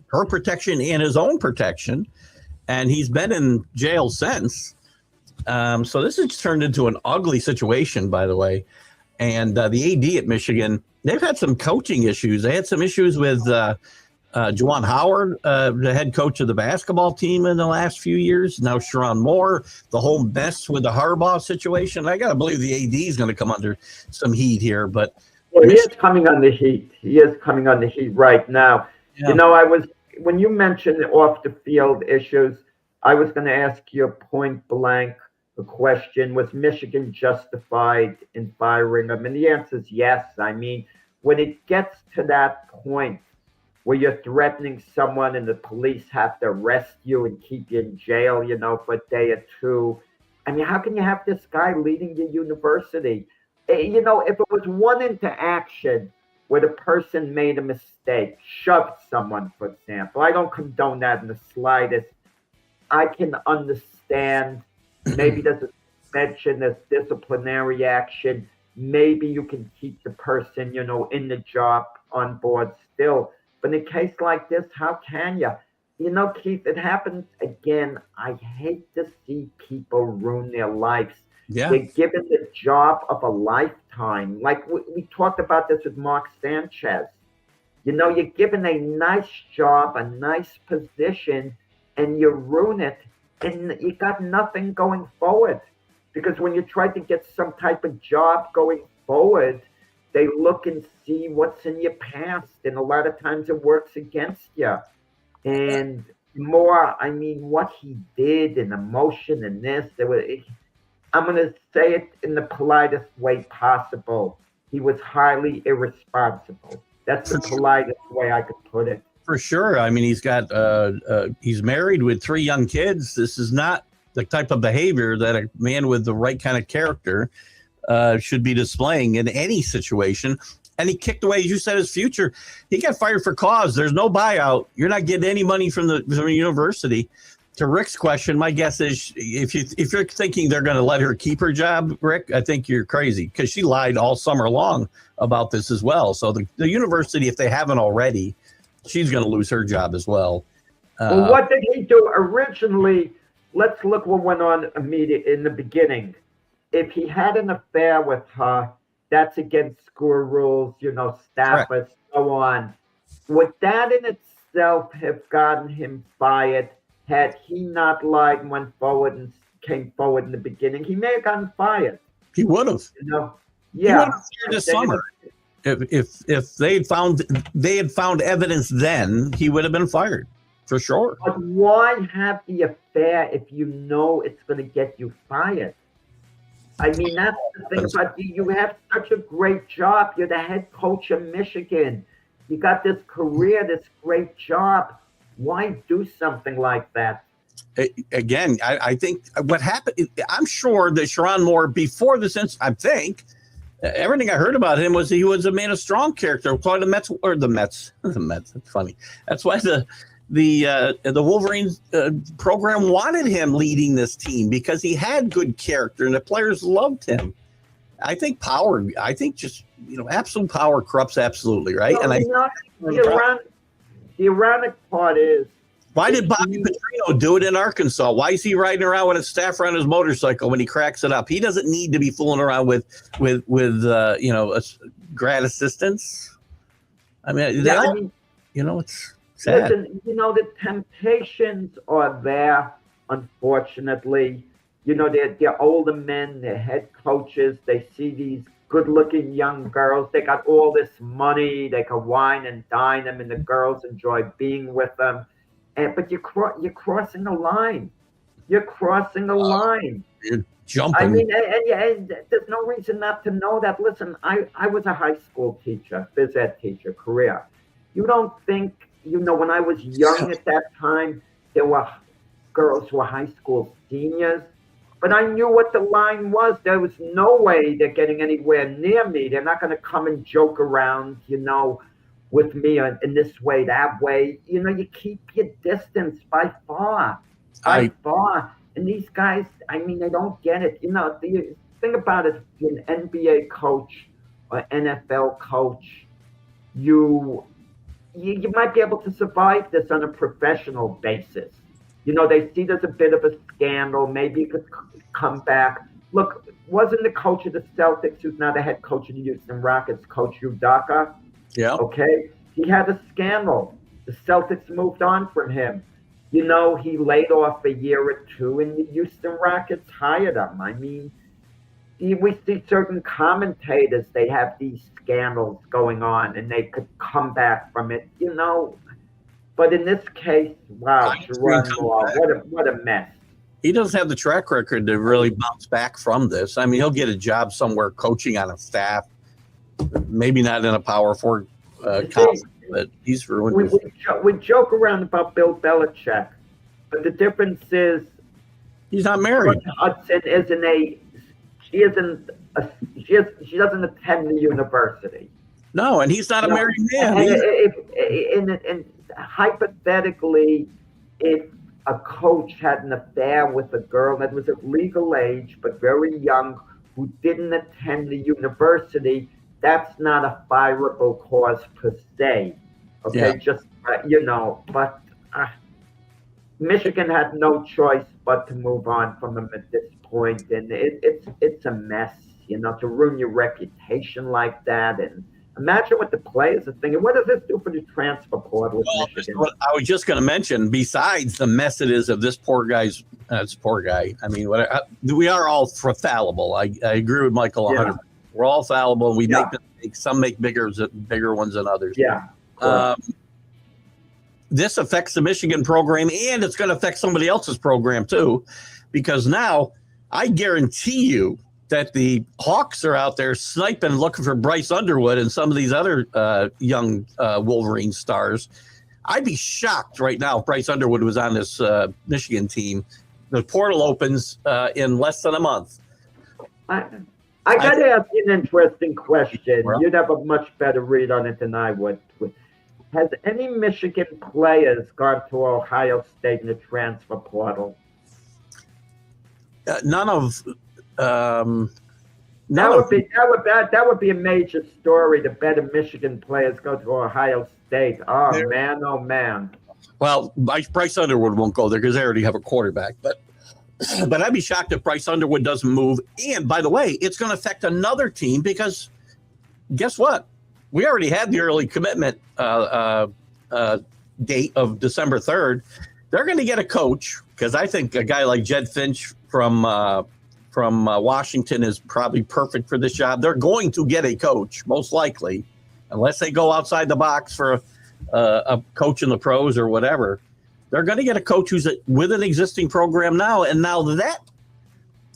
her protection and his own protection, and he's been in jail since. So this has turned into an ugly situation, by the way. And the AD at Michigan, they've had some coaching issues. They had some issues with Juwan Howard, the head coach of the basketball team in the last few years. Now Sharon Moore, the whole mess with the Harbaugh situation. I got to believe the AD is going to come under some heat here. But well, he is coming on the heat. He is coming on the heat right now. Yeah. When you mentioned off the field issues, I was going to ask you point blank the question, was Michigan justified in firing him? And the answer is yes. I mean, when it gets to that point where you're threatening someone and the police have to arrest you and keep you in jail, for a day or two, I mean, how can you have this guy leading your university? If it was one interaction where the person made a mistake, shoved someone, for example, I don't condone that in the slightest. I can understand. Maybe there's a suspension, there's disciplinary action. Maybe you can keep the person, in the job on board still. But in a case like this, how can you? Keith, it happens again. I hate to see people ruin their lives. Yeah. They're given the job of a lifetime. Like we talked about this with Mark Sanchez. You're given a nice job, a nice position, and you ruin it. And you got nothing going forward, because when you try to get some type of job going forward, they look and see what's in your past, and a lot of times it works against you. And more, I mean, what he did and emotion and this, I'm going to say it in the politest way possible. He was highly irresponsible. That's the politest way I could put it. For sure. I mean, he's married with 3 young kids. This is not the type of behavior that a man with the right kind of character should be displaying in any situation. And he kicked away, as you said, his future. He got fired for cause. There's no buyout. You're not getting any money from the university. To Rick's question, my guess is if you're thinking they're going to let her keep her job, Rick, I think you're crazy, because she lied all summer long about this as well. So the university, if they haven't already, she's going to lose her job as well. Well, what did he do originally? Let's look what went on immediately in the beginning. If he had an affair with her, that's against school rules, staffers, so on. Would that in itself have gotten him fired had he not lied and went forward and came forward in the beginning? He may have gotten fired. He would have. Yeah. He would have this summer. If they had found evidence then, he would have been fired for sure. But why have the affair if you know it's going to get you fired? I mean, that's the thing. But you have such a great job. You're the head coach of Michigan. You got this career, this great job. Why do something like that? Again, I think what happened, I'm sure that Sharon Moore, before this incident, I think, everything I heard about him was he was a man of strong character. That's why the Mets, that's funny. That's why the Wolverines program wanted him leading this team, because he had good character and the players loved him. I think absolute power corrupts absolutely, right? No, the ironic part is, why did Bobby Petrino do it in Arkansas? Why is he riding around with a staffer on his motorcycle when he cracks it up? He doesn't need to be fooling around with grad assistants. I mean, it's sad. Listen, the temptations are there, unfortunately. They're older men, they're head coaches. They see these good-looking young girls. They got all this money. They can wine and dine them, and the girls enjoy being with them. But you're crossing a line. You're crossing a line. You're jumping. I mean, and there's no reason not to know that. Listen, I was a high school teacher, phys ed teacher, career. You don't think, when I was young at that time, there were girls who were high school seniors. But I knew what the line was. There was no way they're getting anywhere near me. They're not going to come and joke around, with me in this way, that way. You keep your distance by far. And these guys, I mean, they don't get it. The thing about it, an NBA coach or NFL coach, you might be able to survive this on a professional basis. They see there's a bit of a scandal. Maybe you could come back. Look, wasn't the coach of the Celtics, who's now the head coach of the Houston Rockets, Coach Udoka? Yeah. Okay. He had a scandal. The Celtics moved on from him. He laid off a year or two, and the Houston Rockets hired him. I mean, we see certain commentators, they have these scandals going on, and they could come back from it, But in this case, wow, Sharon Moore, what a mess. He doesn't have the track record to really bounce back from this. I mean, he'll get a job somewhere coaching on a staff, maybe not in a Power Four conference, but he's ruined. We joke around about Bill Belichick, but the difference is he's not married. Hudson she doesn't attend the university. No, and he's not a married man. And hypothetically, if a coach had an affair with a girl that was of legal age but very young, who didn't attend the university, that's not a fireable cause per se. Okay, yeah. But Michigan had no choice but to move on from him at this point, and it's a mess, to ruin your reputation like that. And imagine what the players are thinking. What does this do for the transfer portal with Michigan? I was just going to mention, besides the mess it is of this poor guy. I mean, we are all fallible. I agree with Michael 100%. We're all fallible. We make mistakes. Some make bigger ones than others. Yeah. This affects the Michigan program, and it's going to affect somebody else's program too, because now I guarantee you that the Hawks are out there sniping, looking for Bryce Underwood and some of these other young Wolverine stars. I'd be shocked right now if Bryce Underwood was on this Michigan team. The portal opens in less than a month. I got to ask you an interesting question. You'd have a much better read on it than I would. Has any Michigan players gone to Ohio State in the transfer portal? None of. That would be a major story. The better Michigan players go to Ohio State. Oh man. Well, Bryce Underwood won't go there because they already have a quarterback. But I'd be shocked if Bryce Underwood doesn't move. And by the way, it's going to affect another team because guess what? We already had the early commitment date of December 3rd. They're going to get a coach because I think a guy like Jed Finch from Washington is probably perfect for this job. They're going to get a coach, most likely, unless they go outside the box for a coach in the pros or whatever. they're going to get a coach who's with an existing program now, and now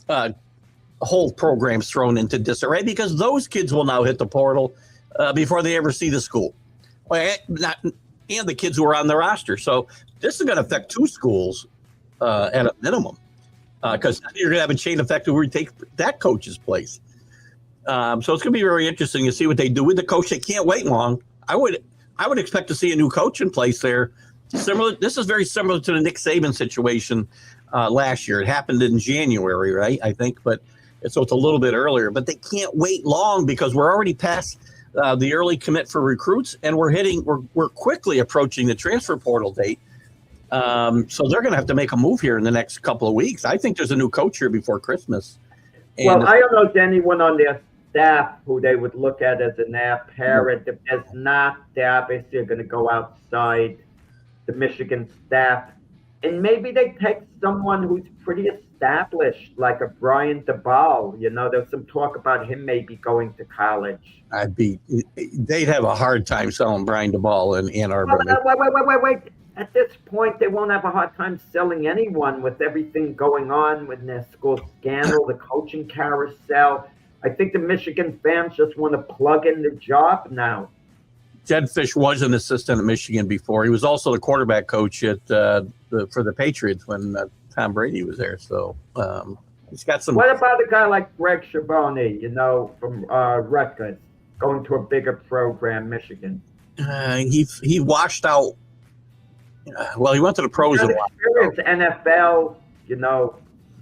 that whole program's thrown into disarray because those kids will now hit the portal before they ever see the school, and the kids who are on the roster. So this is going to affect 2 schools at a minimum because you're going to have a chain effect where you take that coach's place. So it's going to be very interesting to see what they do with the coach. They can't wait long. I would expect to see a new coach in place there. This is very similar to the Nick Saban situation last year. It happened in January, right? I think, so it's a little bit earlier. But they can't wait long because we're already past the early commit for recruits, and we're quickly approaching the transfer portal date. So they're going to have to make a move here in the next couple of weeks. I think there's a new coach here before Christmas. And I don't know if anyone on their staff who they would look at as an heir apparent. If there's not, they obviously are going to go outside the Michigan staff. And maybe they take someone who's pretty established, like a Brian DeBall. There's some talk about him maybe going to college. They'd have a hard time selling Brian DeBall in Ann Arbor. Wait. At this point, they won't have a hard time selling anyone with everything going on with their school scandal, the coaching carousel. I think the Michigan fans just want to plug in the job now. Jed Fish was an assistant at Michigan before. He was also the quarterback coach for the Patriots when Tom Brady was there. So he's got some. What about a guy like Greg Schiavone, from Rutgers, going to a bigger program, Michigan? He washed out. Well, he went to the pros a while. Experience NFL,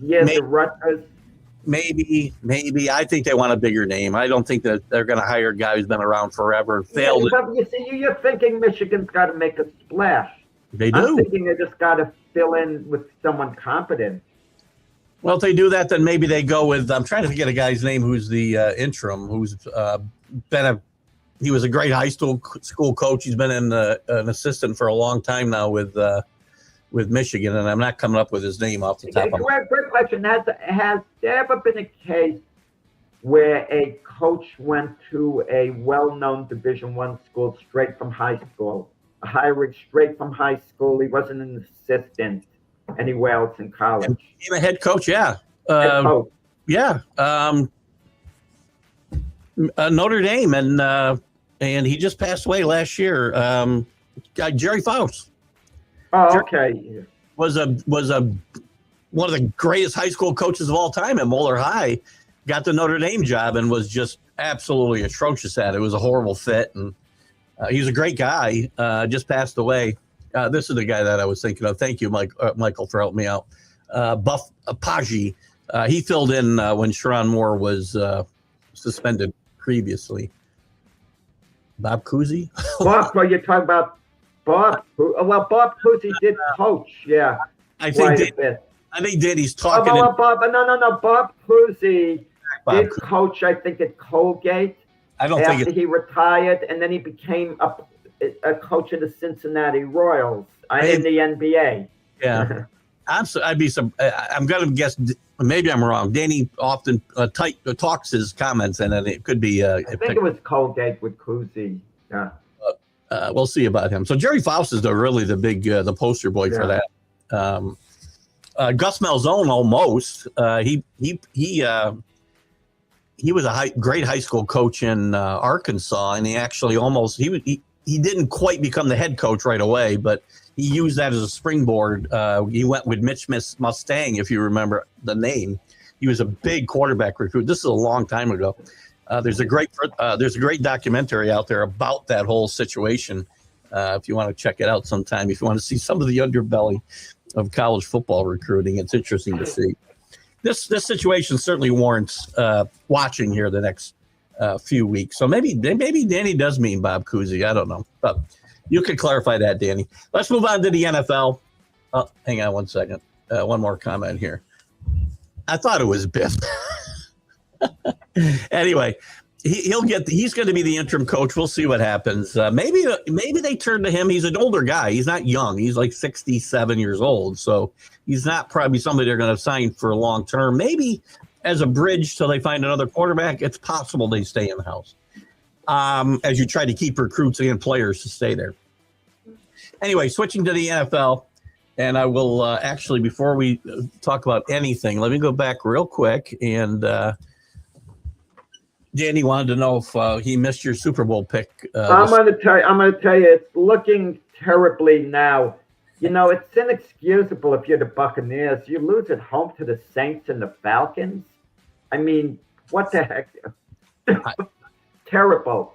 years of Rutgers. Maybe. I think they want a bigger name. I don't think that they're going to hire a guy who's been around forever. Failed. Yeah, but you see, you're thinking Michigan's got to make a splash. They do. I'm thinking they just got to fill in with someone competent. Well, if they do that, then maybe they go with. I'm trying to forget a guy's name who's the interim, who's he was a great high school coach. He's been an assistant for a long time now with Michigan, and I'm not coming up with his name off the top of my head. Great question. Has there ever been a case where a coach went to a well-known Division I school straight from high school, a hiring straight from high school? He wasn't an assistant anywhere else in college. He became a head coach, yeah. Head coach. Yeah. Notre Dame, and he just passed away last year. Jerry Faust. Oh, okay. Was one of the greatest high school coaches of all time at Moeller High. Got the Notre Dame job and was just absolutely atrocious at it. It was a horrible fit, and he was a great guy. Just passed away. This is the guy that I was thinking of. Thank you, Michael, for helping me out. Buff Apagi. He filled in when Sharon Moore was suspended previously. Bob Cousy? Bob, well, you're talking about Bob. Well, Bob Cousy did coach, yeah. I think did. He's talking. No. Bob Cousy did coach, I think, at Colgate. I don't after he retired, and then he became a coach of the Cincinnati Royals in the NBA. Yeah. I'm going to guess, maybe I'm wrong. Danny often talks his comments, and it could be. I think it was Colgate with Cousy. Yeah. We'll see about him. So Jerry Faust is really the big, the poster boy for that. Gus Malzone almost. He was a great high school coach in Arkansas, and he actually almost he didn't quite become the head coach right away, but he used that as a springboard. He went with Mitch Mustang, if you remember the name. He was a big quarterback recruit. This is a long time ago. There's a great documentary out there about that whole situation. If you want to check it out sometime, if you want to see some of the underbelly of college football recruiting, it's interesting to see. This situation certainly warrants watching here the next few weeks. So maybe Danny does mean Bob Cousy. I don't know, but you could clarify that, Danny. Let's move on to the NFL. Oh, hang on one second. One more comment here. I thought it was Biff. Anyway, he's going to be the interim coach. We'll see what happens. Maybe they turn to him. He's an older guy. He's not young. He's like 67 years old. So he's not probably somebody they're going to sign for a long term. Maybe as a bridge till they find another quarterback, it's possible they stay in the house. As you try to keep recruits and players to stay there. Anyway, switching to the NFL, And I will actually, before we talk about anything, let me go back real quick. And Danny wanted to know if he missed your Super Bowl pick. I'm going to tell you, it's looking terribly now. You know, it's inexcusable if you're the Buccaneers. You lose at home to the Saints and the Falcons. I mean, what the heck? Terrible.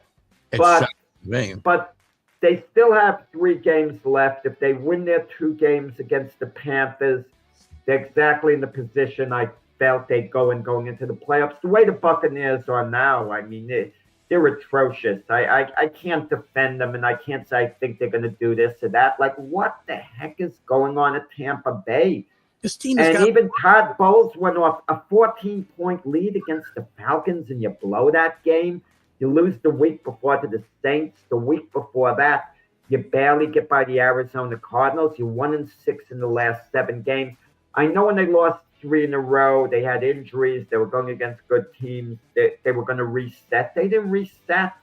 But they still have 3 games left. If they win their 2 games against the Panthers, they're exactly in the position I felt they'd go in going into the playoffs. The way the Buccaneers are now, I mean, they're atrocious. I can't defend them, and I can't say I think they're going to do this or that. Like, what the heck is going on at Tampa Bay? This team even Todd Bowles went off a 14-point lead against the Falcons, and you blow that game. You lose the week before to the Saints. The week before that, you barely get by the Arizona Cardinals. You're 1-6 in the last 7 games. I know when they lost 3 in a row, they had injuries. They were going against good teams. They were going to reset. They didn't reset.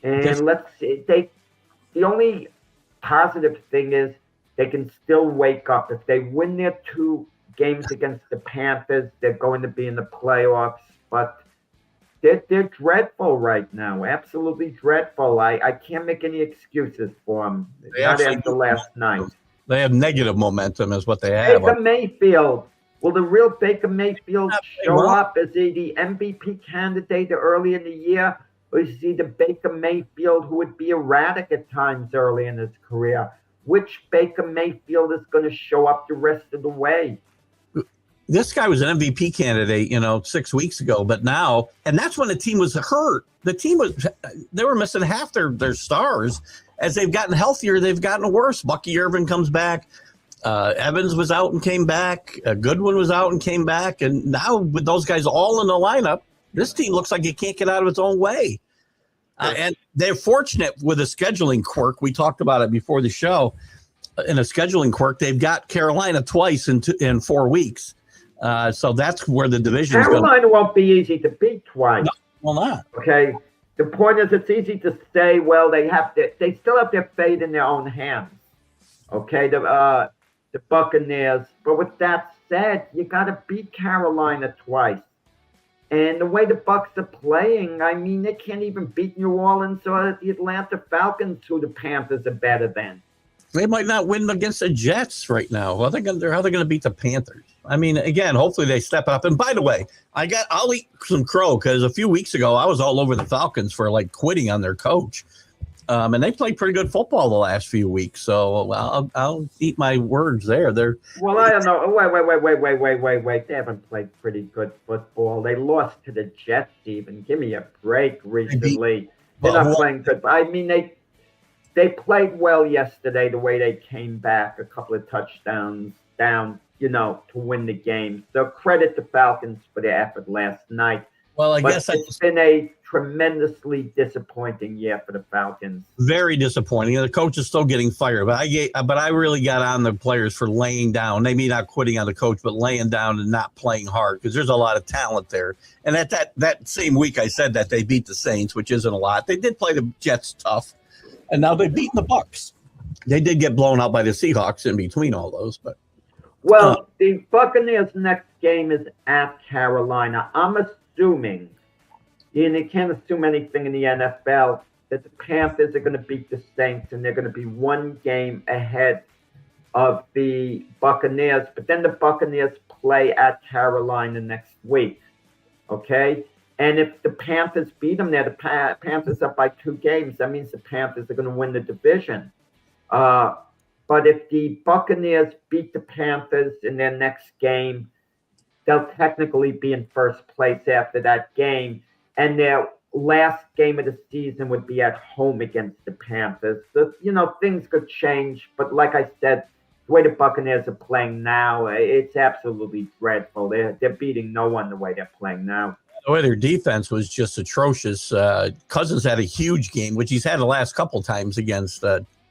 And let's see. The only positive thing is they can still wake up. If they win their 2 games against the Panthers, they're going to be in the playoffs. But they're dreadful right now, absolutely dreadful. I can't make any excuses for them. Not after last night. They have negative momentum is what they have. Baker Mayfield. Will the real Baker Mayfield show up? Is he the MVP candidate early in the year? Or is he the Baker Mayfield who would be erratic at times early in his career? Which Baker Mayfield is going to show up the rest of the way? This guy was an MVP candidate, 6 weeks ago, but now, and that's when the team was hurt. They were missing half their stars. As they've gotten healthier, they've gotten worse. Bucky Irvin comes back. Evans was out and came back. Goodwin was out and came back. And now with those guys all in the lineup, this team looks like it can't get out of its own way. And they're fortunate with a scheduling quirk. We talked about it before the show. In a scheduling quirk, they've got Carolina twice in 4 weeks. So that's where the division is. Carolina won't be easy to beat twice. No, well, not. Okay. The point is, it's easy to say, well, they still have their fate in their own hands. Okay, the Buccaneers. But with that said, you got to beat Carolina twice. And the way the Bucs are playing, I mean, they can't even beat New Orleans or the Atlanta Falcons, who the Panthers are better than. They might not win against the Jets right now. How are they going to beat the Panthers? I mean, again, hopefully they step up. And by the way, I'll eat some crow because a few weeks ago I was all over the Falcons for quitting on their coach. And they played pretty good football the last few weeks. So I'll eat my words there. Well, I don't know. Wait. They haven't played pretty good football. They lost to the Jets even. Give me a break recently. They're not playing good. I mean, they played well yesterday, the way they came back, a couple of touchdowns down, to win the game. So credit the Falcons for their effort last night. Well, I guess it's been a tremendously disappointing year for the Falcons. Very disappointing. The coach is still getting fired, but I really got on the players for laying down. Maybe not quitting on the coach, but laying down and not playing hard because there's a lot of talent there. And at that same week, I said that they beat the Saints, which isn't a lot. They did play the Jets tough. And now they've beaten the Bucs. They did get blown out by the Seahawks in between all those, but the Buccaneers' next game is at Carolina. I'm assuming, and you can't assume anything in the NFL, that the Panthers are going to beat the Saints and they're going to be 1 game ahead of the Buccaneers. But then the Buccaneers play at Carolina next week. Okay? And if the Panthers beat them there, the Panthers up by 2 games. That means the Panthers are going to win the division. But if the Buccaneers beat the Panthers in their next game, they'll technically be in first place after that game. And their last game of the season would be at home against the Panthers. So, things could change. But like I said, the way the Buccaneers are playing now, it's absolutely dreadful. They're beating no one the way they're playing now. The way their defense was just atrocious. Cousins had a huge game, which he's had the last couple times against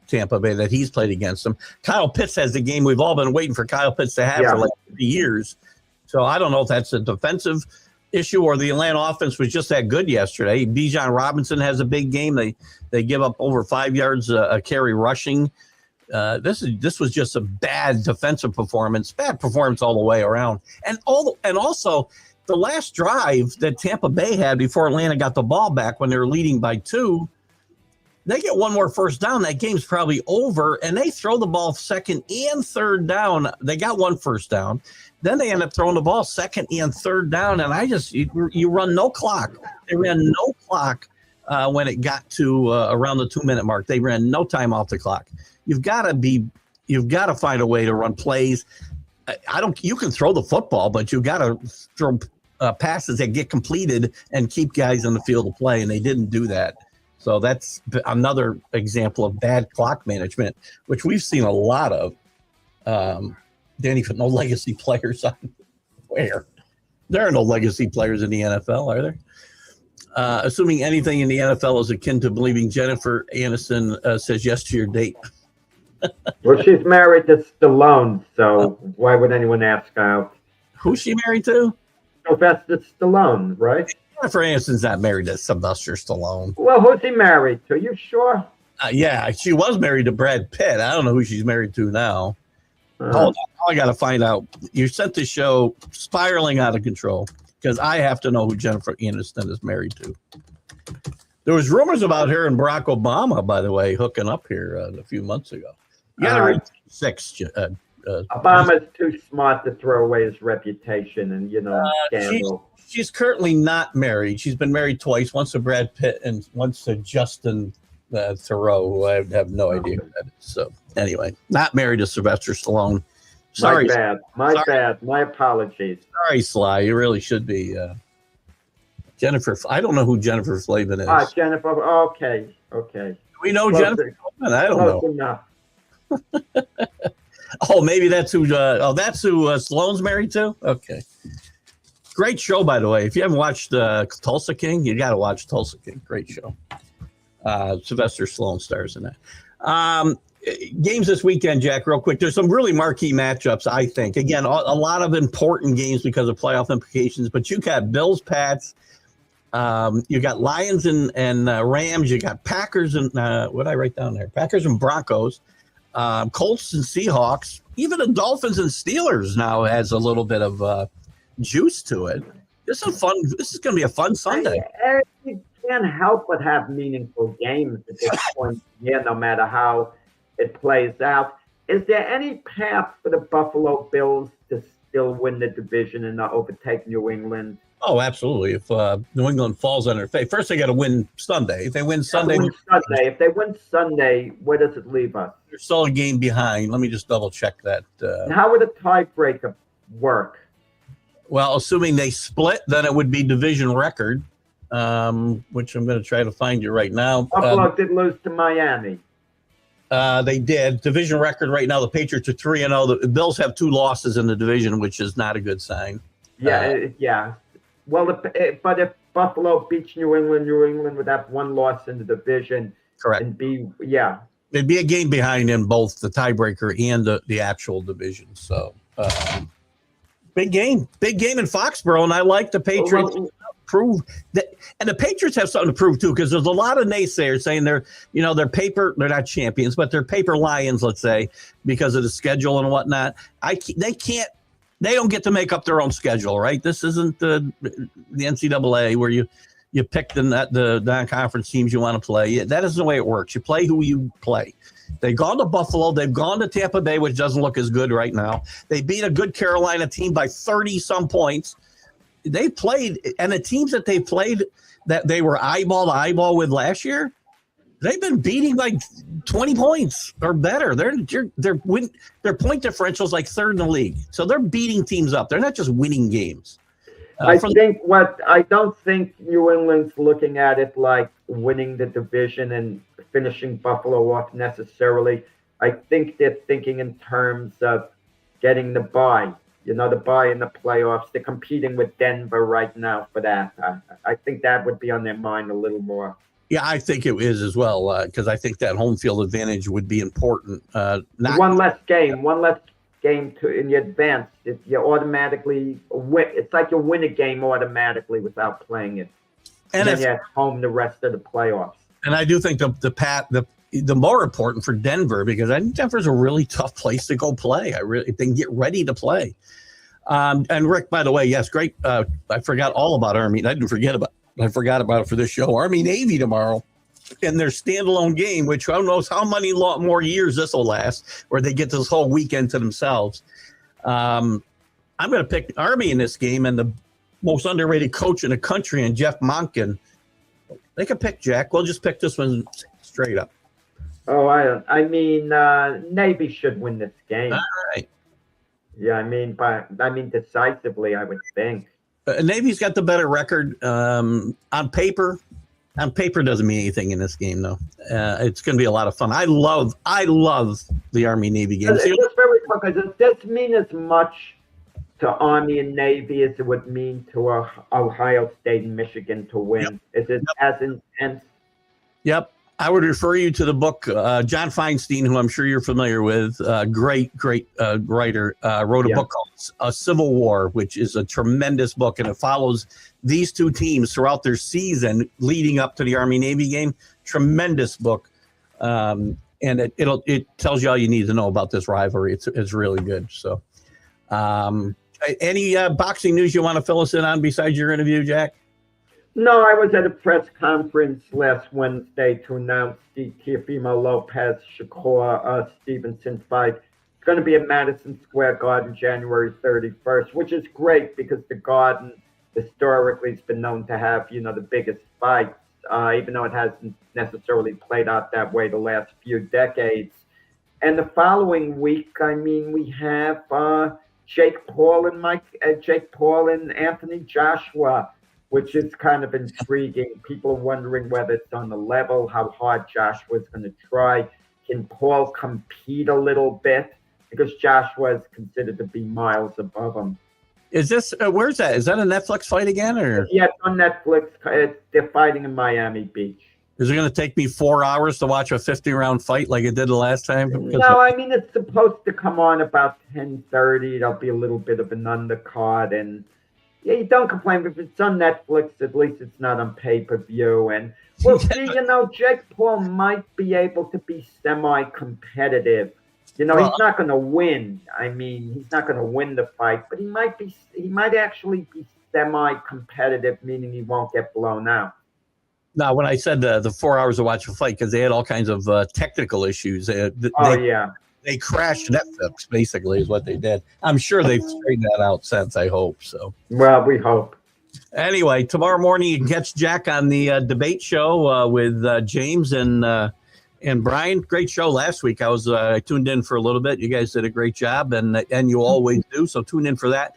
Tampa Bay that he's played against them. Kyle Pitts has the game we've all been waiting for Kyle Pitts to have for 3 years. So I don't know if that's a defensive issue or the Atlanta offense was just that good yesterday. Bijan Robinson has a big game. They give up over 5 yards a carry rushing. This was just a bad defensive performance, bad performance all the way around, and also the last drive that Tampa Bay had before Atlanta got the ball back when they were leading by 2. They get one more first down. That game's probably over, and they throw the ball second and third down. They got one first down. Then they end up throwing the ball second and third down, and you run no clock. They ran no clock when it got to around the 2-minute mark. They ran no time off the clock. You've got to find a way to run plays. You can throw the football, but you've got to throw passes that get completed and keep guys on the field of play, and they didn't do that. So that's another example of bad clock management, which we've seen a lot of. Danny, no legacy players on where? There are no legacy players in the NFL, are there? Assuming anything in the NFL is akin to believing Jennifer Aniston says yes to your date. Well, she's married to Stallone, so why would anyone ask out? Who's she married to? Sylvester Stallone, right? Jennifer Aniston's not married to Sylvester Stallone. Well, who's he married to? You sure? Yeah, she was married to Brad Pitt. I don't know who she's married to now. Hold on, I got to find out. You sent the show spiraling out of control because I have to know who Jennifer Aniston is married to. There was rumors about her and Barack Obama, by the way, hooking up here a few months ago. You got to read 6. Obama's too smart to throw away his reputation and, scandal. She's currently not married. She's been married twice, once to Brad Pitt and once to Justin Theroux, who I have no idea who that is. So anyway, not married to Sylvester Stallone. Sorry. My bad. My apologies. Sorry, Sly. You really should be. Jennifer, I don't know who Jennifer Flavin is. Jennifer. Okay. Do we know Jennifer Flavin? I don't know. Oh, maybe that's who. That's who Stallone's married to. Okay. Great show, by the way. If you haven't watched Tulsa King, you got to watch Tulsa King. Great show. Sylvester Stallone stars in that. Games this weekend, Jack, real quick. There's some really marquee matchups, I think. Again, a lot of important games because of playoff implications, but you got Bills, Pats. You got Lions and Rams. You got Packers and what did I write down there? Packers and Broncos. Colts and Seahawks. Even the Dolphins and Steelers now has a little bit of juice to it. This is fun. This is going to be a fun Sunday. You can't help but have meaningful games at this point. Yeah, no matter how it plays out. Is there any path for the Buffalo Bills to still win the division and not overtake New England? Oh, absolutely. If New England falls on their face, first they got to win Sunday. If they win Sunday, if they win Sunday, where does it leave us? They're still a game behind. Let me just double check that. How would a tiebreaker work? Well, assuming they split, then it would be division record, which I'm going to try to find you right now. Buffalo did lose to Miami. They did. Division record right now, the Patriots are 3-0. The Bills have 2 losses in the division, which is not a good sign. Yeah. Well, but if Buffalo beats New England would have 1 loss in the division. Correct. And They'd be a game behind in both the tiebreaker and the actual division. So, big game in Foxborough, and I like the Patriots. Prove that, and the Patriots have something to prove too, because there's a lot of naysayers saying they're not champions, but they're paper lions, let's say, because of the schedule and whatnot. They don't get to make up their own schedule, right? This isn't the NCAA where you pick the non-conference teams you want to play. That isn't the way it works. You play who you play. They've gone to Buffalo. They've gone to Tampa Bay, which doesn't look as good right now. They beat a good Carolina team by 30-some points. They played, and the teams that they played that they were eyeball to eyeball with last year, they've been beating like 20 points or better. Their point differential is like 3rd in the league. So they're beating teams up. They're not just winning games. I don't think New England's looking at it like winning the division and finishing Buffalo off necessarily. I think they're thinking in terms of getting the bye. The bye in the playoffs. They're competing with Denver right now for that. I think that would be on their mind a little more. Yeah, I think it is as well, because I think that home field advantage would be important. One less game in your advance. If you automatically win, it's like you win a game automatically without playing it. And then you're at home the rest of the playoffs. And I do think the more important for Denver, because I think Denver's a really tough place to go play. They can get ready to play. And Rick, by the way, yes, great. I forgot all about Army. I forgot about it for this show. Army Navy tomorrow in their standalone game, which who knows how many more years this will last, where they get this whole weekend to themselves. I'm going to pick Army in this game, and the most underrated coach in the country, and Jeff Monken. They can pick Jack. We'll just pick this one straight up. Oh, I mean, Navy should win this game. All right. Yeah, I mean decisively, I would think. Navy's got the better record on paper. On paper doesn't mean anything in this game, though. It's going to be a lot of fun. I love the Army Navy game. Just very quickly, does this mean as much to Army and Navy as it would mean to Ohio State and Michigan to win? Yep. Is it as intense? Yep. I would refer you to the book. John Feinstein, who I'm sure you're familiar with, great writer, wrote a book called A Civil War, which is a tremendous book, and it follows these two teams throughout their season leading up to the Army-Navy game. Tremendous book, and it tells you all you need to know about this rivalry. It's really good. So, any boxing news you want to fill us in on besides your interview, Jack? No, I was at a press conference last Wednesday to announce the Teofimo Lopez Shakur Stevenson fight. It's going to be at Madison Square Garden January 31st, which is great because the Garden historically has been known to have, the biggest fights, even though it hasn't necessarily played out that way the last few decades. And the following week, we have Jake Paul and Anthony Joshua, which is kind of intriguing. People are wondering whether it's on the level, how hard Joshua's going to try. Can Paul compete a little bit? Because Joshua is considered to be miles above him. Is this, where's that? Is that a Netflix fight again? Or? Yeah, it's on Netflix. They're fighting in Miami Beach. Is it going to take me 4 hours to watch a 50-round fight like it did the last time? No, it's supposed to come on about 10:30. There'll be a little bit of an undercard, and yeah, you don't complain. If it's on Netflix, at least it's not on pay-per-view. And we'll see, Jake Paul might be able to be semi-competitive. He's not going to win. He's not going to win the fight, but he might actually be semi-competitive, meaning he won't get blown out. Now, when I said the 4 hours to watch a fight, because they had all kinds of technical issues. They crashed Netflix, basically, is what they did. I'm sure they've straightened that out since, I hope. So. Well, we hope. Anyway, tomorrow morning you can catch Jack on the debate show with James and Brian. Great show last week. I tuned in for a little bit. You guys did a great job, and you always do. So tune in for that,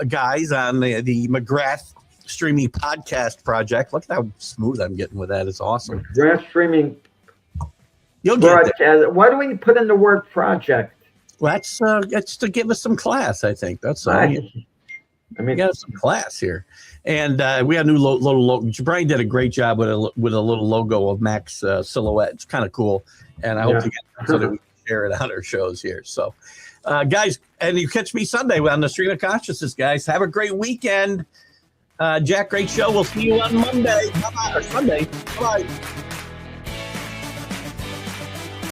guys, on the McGrath Streaming Podcast Project. Look at how smooth I'm getting with that. It's awesome. McGrath Streaming. You'll get there. Why do we put in the word project? Well, that's to give us some class, I think. That's all. We got some class here. And we got a new little logo. Brian did a great job with a little logo of Mac's silhouette. It's kind of cool. And I hope to get it so that we can share it on our shows here. So, guys, and you catch me Sunday on the Stream of Consciousness, guys. Have a great weekend. Jack, great show. We'll see you on Monday. Or Sunday. Bye.